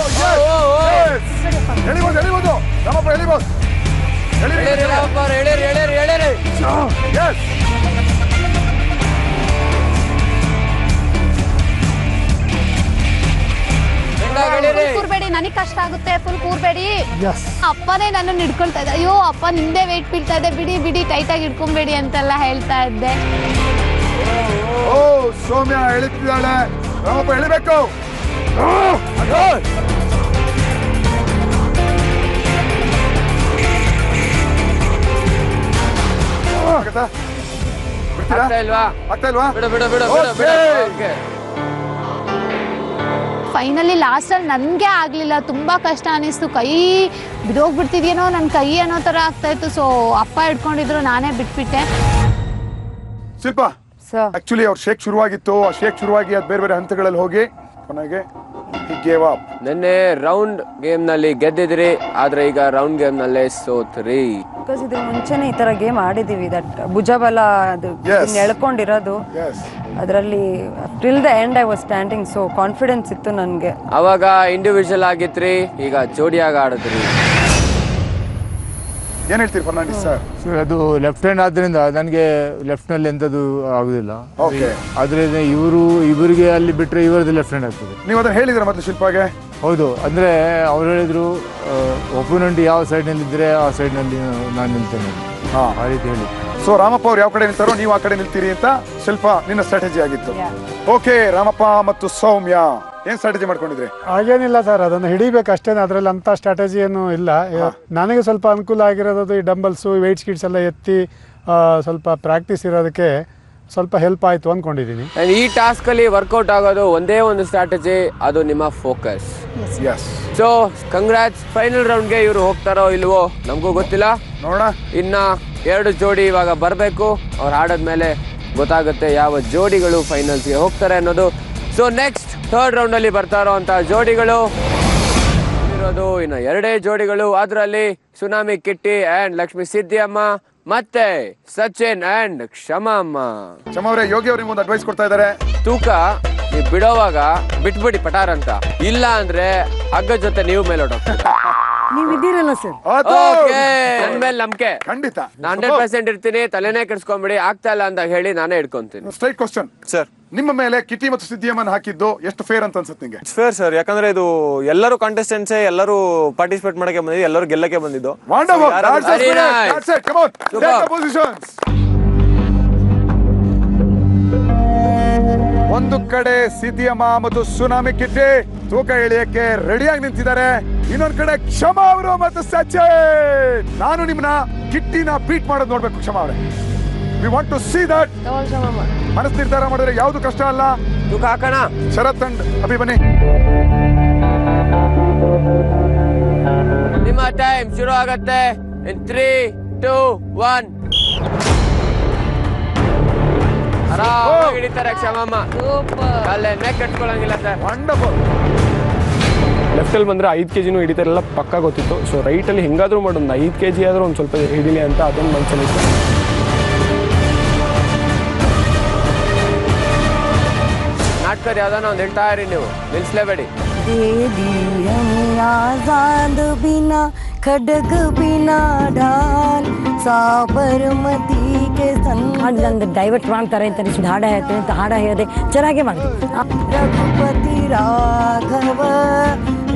ಎಳಿಬೋದು, ಎಳಿಬೋದು. ನಮ್ಮಪ್ಪ ಎಳಿಬೋದು. ಹೇಳಿರಿ ಹೇಳಿರಿ ಹೇಳಿರಿ. ಕೂರ್ಬೇಡಿ, ನನಗೆ ಕಷ್ಟ ಆಗುತ್ತೆ. ಫುಲ್ ಕೂರ್ಬೇಡಿ. ಅಪ್ಪನೇ ನನ್ನ ಹಿಡ್ಕೊಳ್ತಾ ಇದ್ದ. ಅಯ್ಯೋ ಅಪ್ಪ ನಿಮ್ದೇ ವೇಟ್ ಬೀಳ್ತಾ ಇದೆ, ಬಿಡಿ ಬಿಡಿ, ಟೈಟ್ ಆಗಿ ಹಿಡ್ಕೊಂಬೇಡಿ ಅಂತೆಲ್ಲ ಹೇಳ್ತಾ ಇದ್ದೆ. ಓ, ಸೌಮ್ಯ ಎಳಿತಿದ್ದಾಳೆ. ರಾಮಪ್ಪ ಎಳಿಬೇಕು. ಆಗ್ತಾ ಇಲ್ವಾ? ಆಗ್ತಾ ಇಲ್ವಾ? ಬಿಡು ಬಿಡು ಬಿಡು ಬಿಡು ಬಿಡು. ಫೈನಲಿ ಲಾಸ್ಟಲ್ಲಿ ನನಗೆ ಆಗಲಿಲ್ಲ. ತುಂಬ ಕಷ್ಟ ಅನಿಸ್ತು. ಕೈ ಬಿಡೋಗ್ಬಿಡ್ತಿದ್ಯೇನೋ ನನ್ನ ಕೈ ಅನ್ನೋ ಥರ ಆಗ್ತಾ ಇತ್ತು. ಸೊ ಅಪ್ಪ ಹಿಡ್ಕೊಂಡಿದ್ರು, ನಾನೇ ಬಿಟ್ಬಿಟ್ಟೆ. ಶಿಲ್ಪ, ಆಕ್ಚುಲಿ ಅವ್ರ ಶೇಕ್ ಶುರುವಾಗಿತ್ತು. ಆ ಶೇಕ್ ಶುರುವಾಗಿ ಅದು ಬೇರೆ ಬೇರೆ ಹಂತಗಳಲ್ಲಿ ಹೋಗಿ ಕೊನೆಗೆ ನಿನ್ನೆ ರೌಂಡ್ ಗೇಮ್ ನಲ್ಲಿ ಗೆದ್ದಿದ್ರಿ, ಆದ್ರೆ ಈಗ ರೌಂಡ್ ಗೇಮ್ ನಲ್ಲೇ ಸೋತ್ರಿ. ಬಿಕಾಸ್ ಇದ್ರ ಮುಂಚೆನೆ ಈ ತರ ಗೇಮ್ ಆಡಿದೀವಿ. ದಟ್ ಭುಜಬಲ ಅದು ಎಳ್ಕೊಂಡಿರೋದು, ಅದರಲ್ಲಿ till the end I was standing. So confidence ಇತ್ತು ನನಗೆ. ಅವಾಗ ಇಂಡಿವಿಜುವಲ್ ಆಗಿತ್ರಿ, ಈಗ ಜೋಡಿಯಾಗಿ ಆಡಿದ್ರಿ. ಏನ್ ಹೇಳ್ತೀರಿ ಫರ್ನಾಂಡಿಸ್ ಸರ್? ಅದು ಲೆಫ್ಟ್ ಹ್ಯಾಂಡ್ ಆದ್ರಿಂದ ನನಗೆ ಲೆಫ್ಟ್ ನಲ್ಲಿ ಎಂತದ್ದು ಆಗುದಿಲ್ಲ. ಆದ್ರಿಂದ ಇವರಿಗೆ ಅಲ್ಲಿ ಬಿಟ್ರೆ ಇವರದ್ದು ಲೆಫ್ಟ್ ಹ್ಯಾಂಡ್ ಆಗ್ತದೆ. ನೀವು ಅದನ್ನ ಹೇಳಿದ್ರ ಮತ್ತೆ ಶಿಲ್ಪಾಗೆ? ಹೌದು, ಅಂದ್ರೆ ಅವ್ರು ಹೇಳಿದ್ರು ಒಪೋನೆಂಟ್ ಯಾವ ಸೈಡ್ ನಲ್ಲಿ ಇದ್ರೆ ಆ ಸೈಡ್ ನಲ್ಲಿ ನಾನು ನಿಲ್ತೇನೆ, ಆ ರೀತಿ ಹೇಳಿ. ಸೊ ರಾಮಪ್ಪ ಅವ್ರು ಯಾವ ಕಡೆ ನಿಲ್ತಾರೋ ನೀವು ಆ ಕಡೆ ನಿಲ್ತೀರಿ ಅಂತ ಶಿಲ್ಪ ನಿನ್ನ ಸ್ಟ್ರಾಟಜಿ ಆಗಿತ್ತು. ಓಕೆ, ರಾಮಪ್ಪ ಮತ್ತು ಸೌಮ್ಯ ಏನ್ ಸ್ಟ್ರಾಟಜಿ ಮಾಡ್ಕೊಂಡಿದ್ರಿ? ಹಾಗೇನಿಲ್ಲ ಸರ್, ಅದನ್ನು ಹಿಡಿಬೇಕು ಅಷ್ಟೇನೆ. ಅದ್ರಲ್ಲಿ ಅಂತ ಸ್ಟ್ರಾಟಜಿ ಏನು ಇಲ್ಲ. ನನಗೆ ಸ್ವಲ್ಪ ಅನುಕೂಲ ಆಗಿರೋದು ಈ ಡಂಬಲ್ಸು, ವೆಯ್ಟ್ಸ್ ಗಿಟ್ಸ್ ಎಲ್ಲ ಎತ್ತಿ ಸ್ವಲ್ಪ ಪ್ರಾಕ್ಟೀಸ್ ಇರೋದಕ್ಕೆ ಸ್ವಲ್ಪ ಹೆಲ್ಪ್ ಆಯ್ತು ಅನ್ಕೊಂಡಿದ್ದೀನಿ. ಈ ಟಾಸ್ಕ್ ಅಲ್ಲಿ ವರ್ಕೌಟ್ ಆಗೋದು ಒಂದೇ ಒಂದು ಸ್ಟ್ರಾಟಜಿ, ಅದು ನಿಮ್ಮ ಫೋಕಸ್. So congrats. ಫೈನಲ್ ರೌಂಡ್ಗೆ ಇವರು ಹೋಗ್ತಾರೋ ಇಲ್ವೋ ನಮಗೂ ಗೊತ್ತಿಲ್ಲ, ನೋಡೋಣ. ಇನ್ನ 2 ಜೋಡಿ ಇವಾಗ ಬರಬೇಕು. ಅವ್ರು ಆಡೋದ್ಮೇಲೆ ಗೊತ್ತಾಗುತ್ತೆ ಯಾವ ಜೋಡಿಗಳು ಫೈನಲ್ಸ್ಗೆ ಹೋಗ್ತಾರೆ ಅನ್ನೋದು. ಸೊ ನೆಕ್ಸ್ಟ್ 3rd ರೌಂಡ್ ಅಲ್ಲಿ ಬರ್ತಾರೋ ಅಂತ ಜೋಡಿಗಳು ಇರೋದು ಇನ್ನು 2 ಜೋಡಿಗಳು. ಅದರಲ್ಲಿ ಸುನಾಮಿ ಕಿಟ್ಟಿ ಅಂಡ್ ಲಕ್ಷ್ಮಿ ಸಿದ್ದಿಯಮ್ಮ ಮತ್ತೆ ಸಚಿನ್ ಅಂಡ್ ಕ್ಷಮಮ್ಮ. ಕ್ಷಮ ಅವರೇ, ಯೋಗಿ ಅವ್ರಿಗೆ ಒಂದು ಅಡ್ವೈಸ್ ಕೊಡ್ತಾ ಇದ್ದಾರೆ. ತೂಕ ನೀವು ಬಿಡೋವಾಗ ಬಿಟ್ಬಿಡಿ ಪಟಾರ್ ಅಂತ, ಇಲ್ಲ ಅಂದ್ರೆ ಹಗ್ಗ ಜೊತೆ ನೀವು ಮೇಲೋಟೋಗ್ತೀರಾ. ನೀವು ಇದ್ದೀರಲ್ಲ ಸರ್. ನನ್ ಮೇಲೆ ನಂಬಿಕೆ ಖಂಡಿತ. ನಾನು 100% ಇರ್ತೀನಿ. ತಲೆನೇ ಕೆಡ್ಸ್ಕೊಂಬಿಡಿ. ಆಗ್ತಾ ಇಲ್ಲ ಅಂತ ಹೇಳಿ ನಾನೇ ಹಿಡ್ಕೊಂತೀನಿ. ಸ್ಟ್ರೈಟ್ ಕ್ವಶನ್ ಸರ್, ನಿಮ್ಮ ಮೇಲೆ ಕಿಟಿ ಮತ್ತು ಸಿದ್ದಿಯಮ್ಮನ್ ಹಾಕಿದ್ದು ಎಷ್ಟು ಫೇರ್ ಅಂತ ಅನ್ಸುತ್ತೆ ನಿಮಗೆ? ಫೇರ್ ಸರ್, ಯಾಕಂದ್ರೆ ಇದು ಎಲ್ಲರೂ ಕಾಂಟೆಸ್ಟೆಂಟ್ಸ್, ಎಲ್ಲರೂ ಪಾರ್ಟಿಸಿಪೇಟ್ ಮಾಡಕ್ಕೆ ಬಂದಿದ್ದು, ಎಲ್ಲರೂ ಗೆಲ್ಲಕ್ಕೆ ಬಂದಿದ್ದು. ಒಂದು ಕಡೆ ಸಿದ್ದಿಯಮ್ಮ ಮತ್ತು ಸುನಾಮಿ ಕಿಟ್ಟಿ ತೂಕ ಎಳೆಯಕ್ಕೆ ರೆಡಿಯಾಗಿ ನಿಂತಿದ್ದಾರೆ. ಇನ್ನೊಂದ್ ಕಡೆ ಕ್ಷಮ ಅವರು ಮತ್ತು ಸಚಿನ್. ನಾನು ನಿಮ್ನ ಕಿಟ್ಟಿನ ಬೀಟ್ ಮಾಡೋದು ನೋಡ್ಬೇಕು ಕ್ಷಮ ಅವರೇ. We want to see that. ಮನಸ್ಸು ನಿರ್ಧಾರ ಮಾಡಿದ್ರೆ ಯಾವ್ದು ಕಷ್ಟ ಅಲ್ಲ. ತೂಕ ಹಾಕೋಣ. ಶರತ್ ಅಂಡ್ ಅಭಿ ಬನ್ನಿ. ನಿಮ್ಮ ಟೈಮ್ ಶುರು ಆಗತ್ತೆ. in 3, 2, 1. ಆರಾಮಾಗಿ ಹಿಡಿತಾರೆ ಕ್ಷಮಮ್ಮ. ಅಲ್ಲೇ ನೆಕ್ ಕಟ್ಕೊಳ್ಳಂಗಿಲ್ಲ ಸರ್. ವಂಡರ್ಫುಲ್. ಲೆಫ್ಟಲ್ಲಿ ಬಂದರೆ 5 kg ಹಿಡಿತಾರೆಲ್ಲ ಪಕ್ಕ ಗೊತ್ತಿತ್ತು. ಸೊ ರೈಟಲ್ಲಿ ಹೆಂಗಾದರೂ ಮಾಡಿ ಒಂದು 5 kg ಆದರೂ ಒಂದು ಸ್ವಲ್ಪ ಹಿಡಿಲಿ ಅಂತ ಅದೊಂದು ಮನಸ್ಸಲ್ಲಿತ್ತು. ನಾಟಕ ಯಾವ್ದಾನ ಒಂದು ಹೇಳ್ತಾ ಇರಿ ನೀವು, ನಿಲ್ಲಿಸಲೇಬೇಡಿ. आजाद बिना खडग बिना ढाल साबरमती के ನಂದು ಡೈವರ್ಟ್ ಮಾಡ್ತಾರೆ ಅಂತ ಅನಿಸಿದ ಹಾಡ ಹೇಳ್ತೀನಿ ಅಂತ ಹಾಡ ಹೇಳಿದೆ, ಚೆನ್ನಾಗೇ ಮಾಡ್ತೀನಿ. ರಘುಪತಿ ರಾಘವ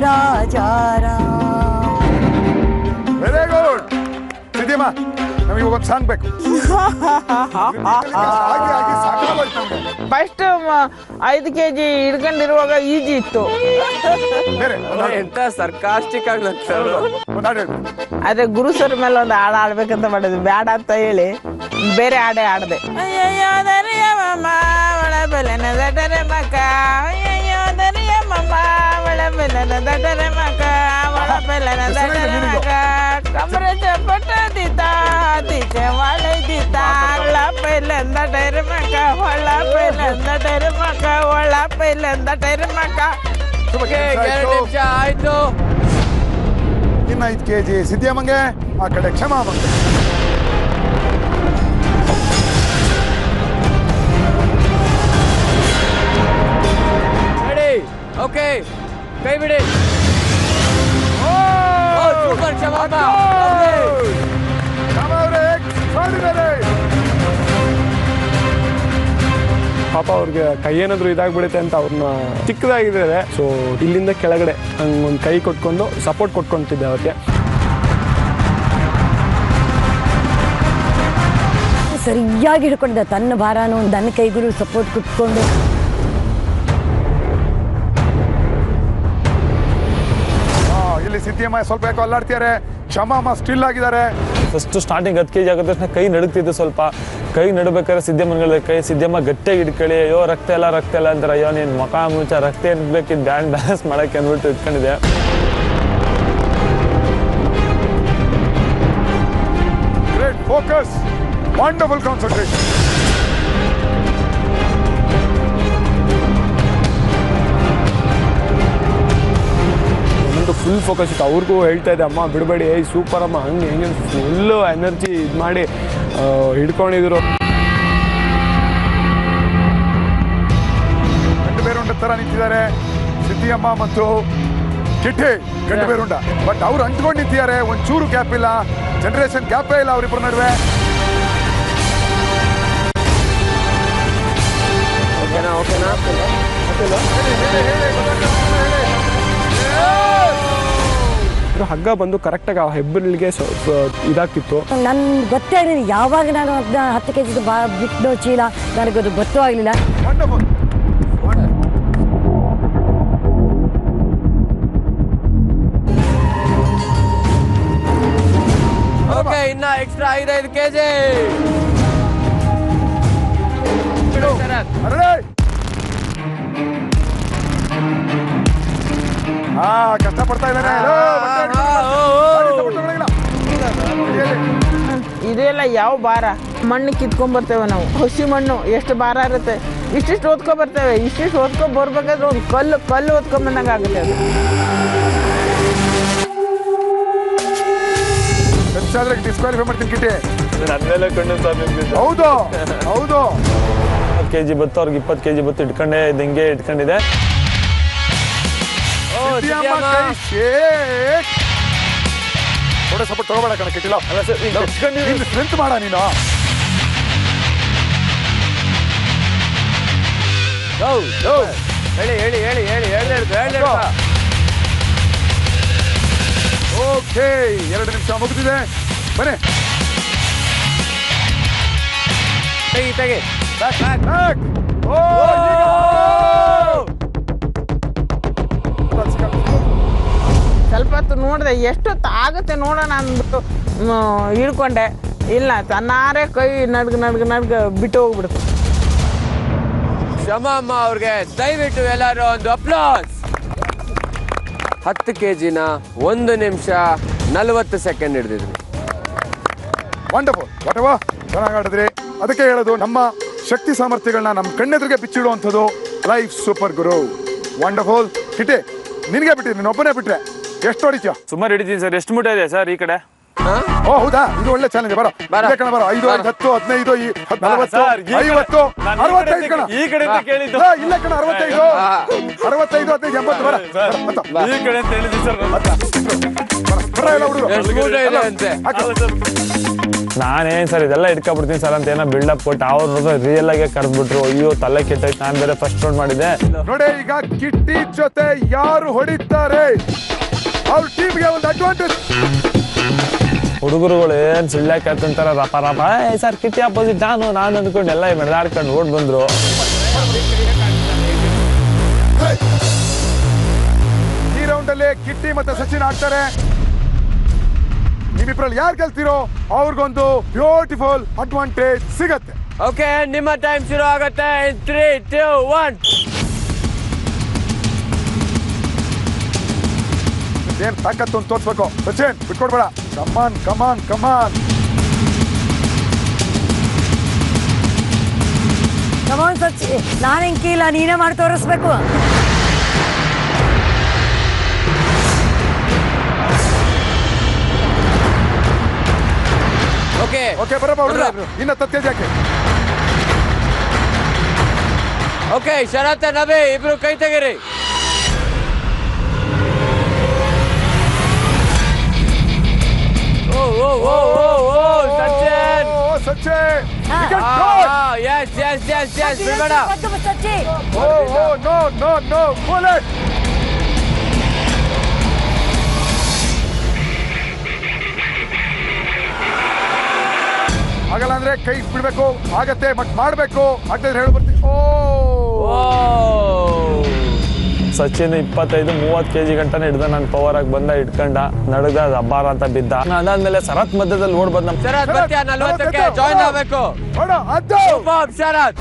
ರಾಜಾರಾಮ್. ವೆರಿ ಗುಡ್ ಸಿದ್ದಿಯಮ್ಮ, ನಮಗೆ ಒಂದು ಸಾಂಗ್ ಬೇಕು. ಫಸ್ಟ್ 5 kg ಹಿಡ್ಕೊಂಡಿರುವಾಗ ಈಜಿ ಇತ್ತು. ಎಂತ ಸರ್ಕಾಸ್ಟಿಕ್ ಆಗ್ಲತ್ತ. ಅದೇ ಗುರು ಸರ್ ಮೇಲೆ ಒಂದು ಹಾಡು ಆಡ್ಬೇಕಂತ ಮಾಡಿದ್ವಿ, ಬ್ಯಾಡ ಅಂತ ಹೇಳಿ ಬೇರೆ ಹಾಡೇ ಆಡದೆ. ಅಯ್ಯಯ್ಯೋ ದರಿಯ ಮಮ್ಮ ಒಳ ಬೆಲೆನ ದಟರೆ ಮಕ, ಅಯ್ಯಯ್ಯೋ ದರಿಯ ಮಮ್ಮ ಒಳ ಬೆಲೆನ ದಟರೆ ಮಕ, ಒಳ ಬೆಲೆನ ದಟರೆ ಮಕ, ಕಮರೆ ಚಪ್ಪಟ ದಿತ ದಿಚೆ ಒಳೆ ದಿತ, ಒಳ ಬೆಲೆಂದ ಟೈರ್ ಮಕ, ಒಳ ಬೆಲೆಂದ ಟೈರ್ ಮಕ, ಒಳ ಬೆಲೆಂದ ಟೈರ್ ಮಕ. 2 ನಿಮಿಷ ಆಯ್ತು. ಇನ್ನು 5 kg ಸಿದ್ದಿಯಮ್ಮಂಗೆ, ಆ ಕಡೆ ಕ್ಷಮಾಮಂಗೆ. ರೆಡಿ? ಓಕೆ, ಕೈ ಬಿಡಿ. ಸೂಪರ್ ಕ್ಷಮಾಮ. ಪಾಪ ಅವ್ರಿಗೆ ಕೈ ಏನಾದರೂ ಇದಾಗ್ಬಿಡುತ್ತೆ ಅಂತ ಅವ್ರನ್ನ ಚಿಕ್ಕದಾಗಿದ್ದಾರೆ. ಸೊ ಇಲ್ಲಿಂದ ಕೆಳಗಡೆ ಹಂಗೆ ಒಂದು ಕೈ ಕೊಟ್ಕೊಂಡು ಸಪೋರ್ಟ್ ಕೊಟ್ಕೊತಿದ್ದೆ ಅವ್ರಿಗೆ. ಸರಿಯಾಗಿ ಹಿಡ್ಕೊಂಡಿದ್ದ ತನ್ನ ಭಾರನೂ ನನ್ನ ಕೈಗಳು ಸಪೋರ್ಟ್ ಕುತ್ಕೊಂಡು. ಇಲ್ಲಿ ಸಿದ್ದಿಯಮ್ಮ ಸ್ವಲ್ಪ ಯಾಕೋ ಅಲ್ಲಾಡ್ತಿದ್ದಾರೆ, ಕ್ಷಮಾಮ ಸ್ಟಿಲ್ ಆಗಿದ್ದಾರೆ. ಫಸ್ಟ್ ಸ್ಟಾರ್ಟಿಂಗ್ 10 kg ಆಗಿದ ತಕ್ಷಣ ಕೈ ನಡುಗ್ತಿದ್ದು. ಸ್ವಲ್ಪ ಕೈ ನಡಬೇಕಾದ್ರೆ ಸಿದ್ಧಮ್ಮನ ಕೈ ಸಿದ್ಧಮ್ಮ ಗಟ್ಟಿಯಾಗಿ ಇಟ್ಕೊಳ್ಳಿ. ಅಯ್ಯೋ ರಕ್ತ ಇಲ್ಲ ಅಂತಾರೆ. ಅಯ್ಯೋ ನೀನು ಮಕ ಮುಂಚೆ ರಕ್ತ ಏನು ಬೇಕಿದ್ದು ಬ್ಯಾಲೆನ್ಸ್ ಮಾಡೋಕ್ಕೆ ಅಂದ್ಬಿಟ್ಟು ಇಟ್ಕೊಂಡಿದ್ದೆ. Great focus, wonderful concentration. Full focus ಇತ್ತು. ಅವ್ರಿಗೂ ಹೇಳ್ತಾ ಇದ್ದೆ, ಅಮ್ಮ ಬಿಡಬೇಡಿ, ಸೂಪರ್ ಅಮ್ಮ, ಹಂಗೆ ಹೆಂಗೆ ಫುಲ್ಲು ಎನರ್ಜಿ ಇದು ಮಾಡಿ ಹಿಡ್ಕೊಂಡಿದ್ರು. ಗಂಡು ಬೇರುಂಡ ತರ ನಿಂತಿದ್ದಾರೆ ಸಿದ್ದಿಯಮ್ಮ ಮತ್ತು ಕಿಟ್ಟಿ. ಗಂಡು ಬೇರುಂಡ, ಬಟ್ ಅವ್ರು ಅಂಟ್ಕೊಂಡು ನಿಂತಿದ್ದಾರೆ. ಒಂಚೂರು ಗ್ಯಾಪ್ ಇಲ್ಲ, ಜನರೇಷನ್ ಗ್ಯಾಪೇ ಇಲ್ಲ ಅವರಿಬ್ಬರ ನಡುವೆ. ಓಕೆನಾ? ಓಕೆನಾ? ಹಗ್ಗ ಬಂದು ಕರೆಕ್ಟಾಗಿ ಆ ಹೆಬ್ಬಲಿಗೆ ಇದಾಗ್ತಿತ್ತು. ನನ್ಗೆ ಗೊತ್ತೇ ಆಗಲಿಲ್ಲ ಯಾವಾಗ ನಾನು 10 kg ಬಿಟ್ಟು ಚೀಲ, ನನಗದು ಗೊತ್ತೂ ಆಗಲಿಲ್ಲ. ಓಕೆ, ಇನ್ನ ಎಕ್ಸ್ಟ್ರಾ 5 kg. ಕಷ್ಟಪಡ್ತಾ ಇದ್ದಾನೆ. ಇದೆಲ್ಲ ಯಾವ ಭಾರ? ಮಣ್ಣು ಕಿತ್ಕೊಂಡ್ ಬರ್ತೇವೆ ನಾವು, ಹಸಿ ಮಣ್ಣು ಎಷ್ಟು ಭಾರ ಇರುತ್ತೆ. ಇಷ್ಟಿಷ್ಟು ಓದ್ಕೊ ಬರ್ತೇವೆ, ಇಷ್ಟಿಷ್ಟು ಓದ್ಕೊ ಬರ್ಬೇಕಾದ್ರೆ ಒಂದು ಕಲ್ಲು ಓದ್ಕೊಂಡ್ ಬಂದಂಗೆ ಆಗುತ್ತೆ ಅದು. ಡಿಸ್ಕ್ವಾಲಿಫೈ ಮಾಡ್ತೀನಿ ಕಿಟ್ಟಿ. ನನ್ನೆಲ್ಲ ಕಣ್ಣು ಹೌದು ಹೌದು. 10 kg ಬತ್ತು, ಅವ್ರಿಗೆ 20 kg ಬತ್ತು ಇಟ್ಕೊಂಡೆ ಹಿಂಗೆ ಇಟ್ಕೊಂಡಿದೆ. ಥೋಡೆ ಸ್ವಲ್ಪ ತಗೋಬೇಡ ಕಣ ಕಿಟ್ಟಿಲ್ಲ, ಸ್ಟ್ರೆಂತ್ ಮಾಡ ನೀನು. ಓಕೆ, 2 ನಿಮಿಷ ಮುಗಿದಿದೆ. ಬನ್ನಿ ತೆಗಿ. ಸ್ವಲ್ಪ ಹೊತ್ತು ನೋಡಿದೆ, ಎಷ್ಟೊತ್ತು ಆಗುತ್ತೆ ನೋಡೋಣ ಅಂದ್ಬಿಟ್ಟು ಹಿಡ್ಕೊಂಡೆ. ಇಲ್ಲ, ತನ್ನಾರೇ ಕೈ ನಡ್ಗ ಬಿಟ್ಟು ಹೋಗ್ಬಿಡ್ತು. ಕ್ಷಮಮ್ಮ ಅವ್ರಿಗೆ ದಯವಿಟ್ಟು ಎಲ್ಲರೂ ಒಂದು ಅಪ್ಲಾಸ್. 10 kgನ 1 ನಿಮಿಷ 40 ಸೆಕೆಂಡ್ ಹಿಡಿದಿದ್ರಿ. ವಂಡರ್ಫುಲ್, ವಾಟವಾ, ಚೆನ್ನಾಗಿ ಆಡಿದ್ರಿ. ಅದಕ್ಕೆ ಹೇಳೋದು, ನಮ್ಮ ಶಕ್ತಿ ಸಾಮರ್ಥ್ಯಗಳನ್ನ ನಮ್ಮ ಕಣ್ಣೆದುರಿಗೆ ಬಿಚ್ಚಿಡುವಂಥದ್ದು ಲೈಫ್ ಸೂಪರ್ ಗುರು. ವಂಡರ್ಫುಲ್. ಕಿಟ್ಟೆ, ನಿನಗೆ ಬಿಟ್ಟಿರಿ, ನೀನು ಒಬ್ಬನೇ ಬಿಟ್ರೆ ಎಷ್ಟು ಹೊಡಿತೀಯ? ಸುಮಾರು ಹಿಡಿತೀನಿ ಸರ್. ಎಷ್ಟು ಮೂಟೆ ಇದೆ ಸರ್ ಈ ಕಡೆ? ಓ ಹೌದಾ, ಇದು ಒಳ್ಳೆ ಚಾಲೆಂಜ್. ಬರೋ ಬರೋ 5, 5, 10, 15, 20, 40, 50, 65 ಕಣ. ಈ ಕಡೆ ಅಂತ ಕೇಳಿದ್ದು. ಇಲ್ಲ ಕಣ, 65, 65, 15, 80 ಬರ. ಈ ಕಡೆ ಅಂತ ಹೇಳಿದ್ವಿ ಸರ್. ನಾನೇನ್ ಸರ್ ಇದೆಲ್ಲ ಇಟ್ಕೊಬಿಡ್ತೀನಿ ಸರ್ ಅಂತ ಏನೋ ಬಿಲ್ಡಪ್ ಕೊಟ್ಟು ಅವ್ರು ರಿಯಲ್ ಆಗಿ ಕರೆದ್ಬಿಟ್ರು. ಅಯ್ಯೋ ತಲೆ ಕೆಟ್ಟೈತೆ, ನಾನ್ ಬೇರೆ ಫಸ್ಟ್ ರೌಂಡ್ ಮಾಡಿದ್ದೆ. ನೋಡಿ ಈಗ ಕಿಟ್ಟಿ ಜೊತೆ ಯಾರು ಹೊಡಿತಾರೆ ಅವ್ರ ಟೀಮ್ಗೆ ಒಂದು ಅಡ್ವಾಂಟೇಜ್. ಹುಡುಗರುಗಳು ಏನ್ ಸುಳ್ಳಾಕಂತಾರ ರಪ ರಪ ಸರ್ ಕಿಟ್ಟಿ ಅಪೋಸಿಟ್ ನಾನು ಅಂದ್ಕೊಂಡು ಎಲ್ಲ ಮೆಡದಾಡ್ಕೊಂಡು ಓಡ್ ಬಂದ್ರು. ಈ ರೌಂಡ್ ಅಲ್ಲಿ ಕಿಟ್ಟಿ ಮತ್ತೆ ಸಚಿನ್ ಆಡ್ತಾರೆ. ನಿಮ್ಮಿಬ್ರಲ್ಲಿ ಯಾರು ಗೆಲ್ತಿರೋ ಅವ್ರಿಗೊಂದು ಬ್ಯೂಟಿಫುಲ್ ಅಡ್ವಾಂಟೇಜ್ ಸಿಗತ್ತೆ. ಓಕೆ, ನಿಮ್ಮ ಟೈಮ್ ಶುರು ಆಗತ್ತೆ. 3, 2, 1. ಏನ್ ತಾಕತ್ತು ಅಂತ ತೋರ್ಸ್ಬೇಕು. ಸಚಿನ್ ಬಿಟ್ಕೊಡ್ಬೇಡ. ಕಮಾನ್ ಕಮಾನ್ ಕಮಾನ್ ಕಮಾನ್ ಸಚಿ, ನಾನೆಂಕಿಲ್ಲ, ನೀನೇ ಮಾಡಿ ತೋರಿಸ್ಬೇಕು. ಓಕೆ ಓಕೆ ಬರಪ್ಪ ಹುಡುಗ, ಇನ್ನ ತತ್ಕೇಜ್ ಯಾಕೆ? ಓಕೆ, ಶರತ್ ನಬಿ ಇಬ್ರು ಕೈ ತೆಗೀರಿ. ಸಚಿನ್ yes ಬಿಡಬೇಡ. No bullet. ಆಗಲ್ಲ ಅಂದ್ರೆ ಕೈ ಬಿಡ್ಬೇಕು. ಆಗತ್ತೆ ಬಟ್ ಮಾಡ್ಬೇಕು. ಆಗ್ತದೆ ಹೇಳ್ಬರ್ತೀನಿ. ಸಚಿನ್ 25-30 kg ಗಂಟನೆ ಹಿಡ್ದ ನನ್ನ ಪವರ್ ಆಗಿ ಬಂದ ಇಟ್ಕೊಂಡ ನಡಗ ಅಬ್ಬಾರ ಅಂತ ಬಿದ್ದ. ಅದಾದ್ಮೇಲೆ ಶರತ್ ಮಧ್ಯದಲ್ಲಿ ಓಡ್ ಬಂದ. ಶರತ್ ಬರ್ತೀಯ 40ಕ್ಕೆ ಜಾಯಿನ್ ಆಗಬೇಕು. ಶರತ್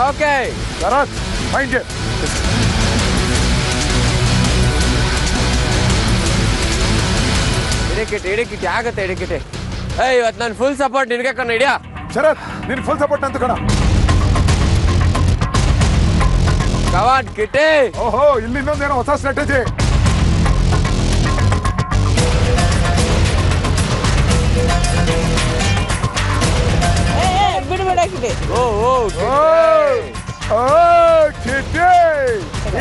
ಓಕೆ ಶರತ್ ಮೈಂಡ್ ಇಡಕಿಟ್ಟಿ ಆಗತ್ತೆ ಇಡಕಿಟ್ಟಿ. ಇವತ್ತು ನಾನು ಫುಲ್ ಸಪೋರ್ಟ್ ನಿನ್ಗೆ ಕಣ. ಹಿಡಿಯಾ ಶರತ್, ನಿನ್ ಫುಲ್ ಸಪೋರ್ಟ್ ಅಂತ ಕಣ. ಕವಾನ್ ಕಿಟ್ಟಿ. ಓಹೋ, ಇಲ್ಲಿ ಇನ್ನೊಂದೇನೋ ಹೊಸ ಸ್ಟ್ರಾಟಜಿ. ಬಿಡ್ಬೇಡ ಕಿಟ್ಟಿ. ಕಿಟ್ಟಿ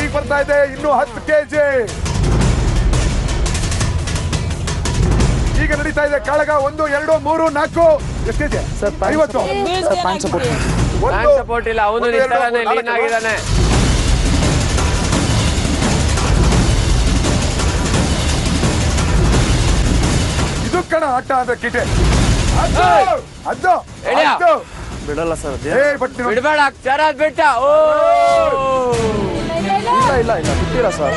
ಈಗ ಬರ್ತಾ ಇದೆ ಇನ್ನೂ 10 kg. ಈಗ ನಡೀತಾ ಇದೆ ಕಾಳಗ. 1, 2, 3, 4 ಎಷ್ಟು ಕೆಜಿ? 50. ಸಪೋರ್ಟ್ ಇಲ್ಲ, ಅವನು ಲೀನ್ ಆಗಿದ್ದಾನೆ. ಇದು ಕಣ ಆಟ ಅಂದ್ರೆ ಕಿಟೆ. ಬಿಡಲ್ಲ ಸರ್. ಬಿಡಬೇಡ, ಶರತ್ ಬಿಟ್ಟ. ಇಲ್ಲ ಬಿಟ್ಟಿಲ್ಲ ಸರ್.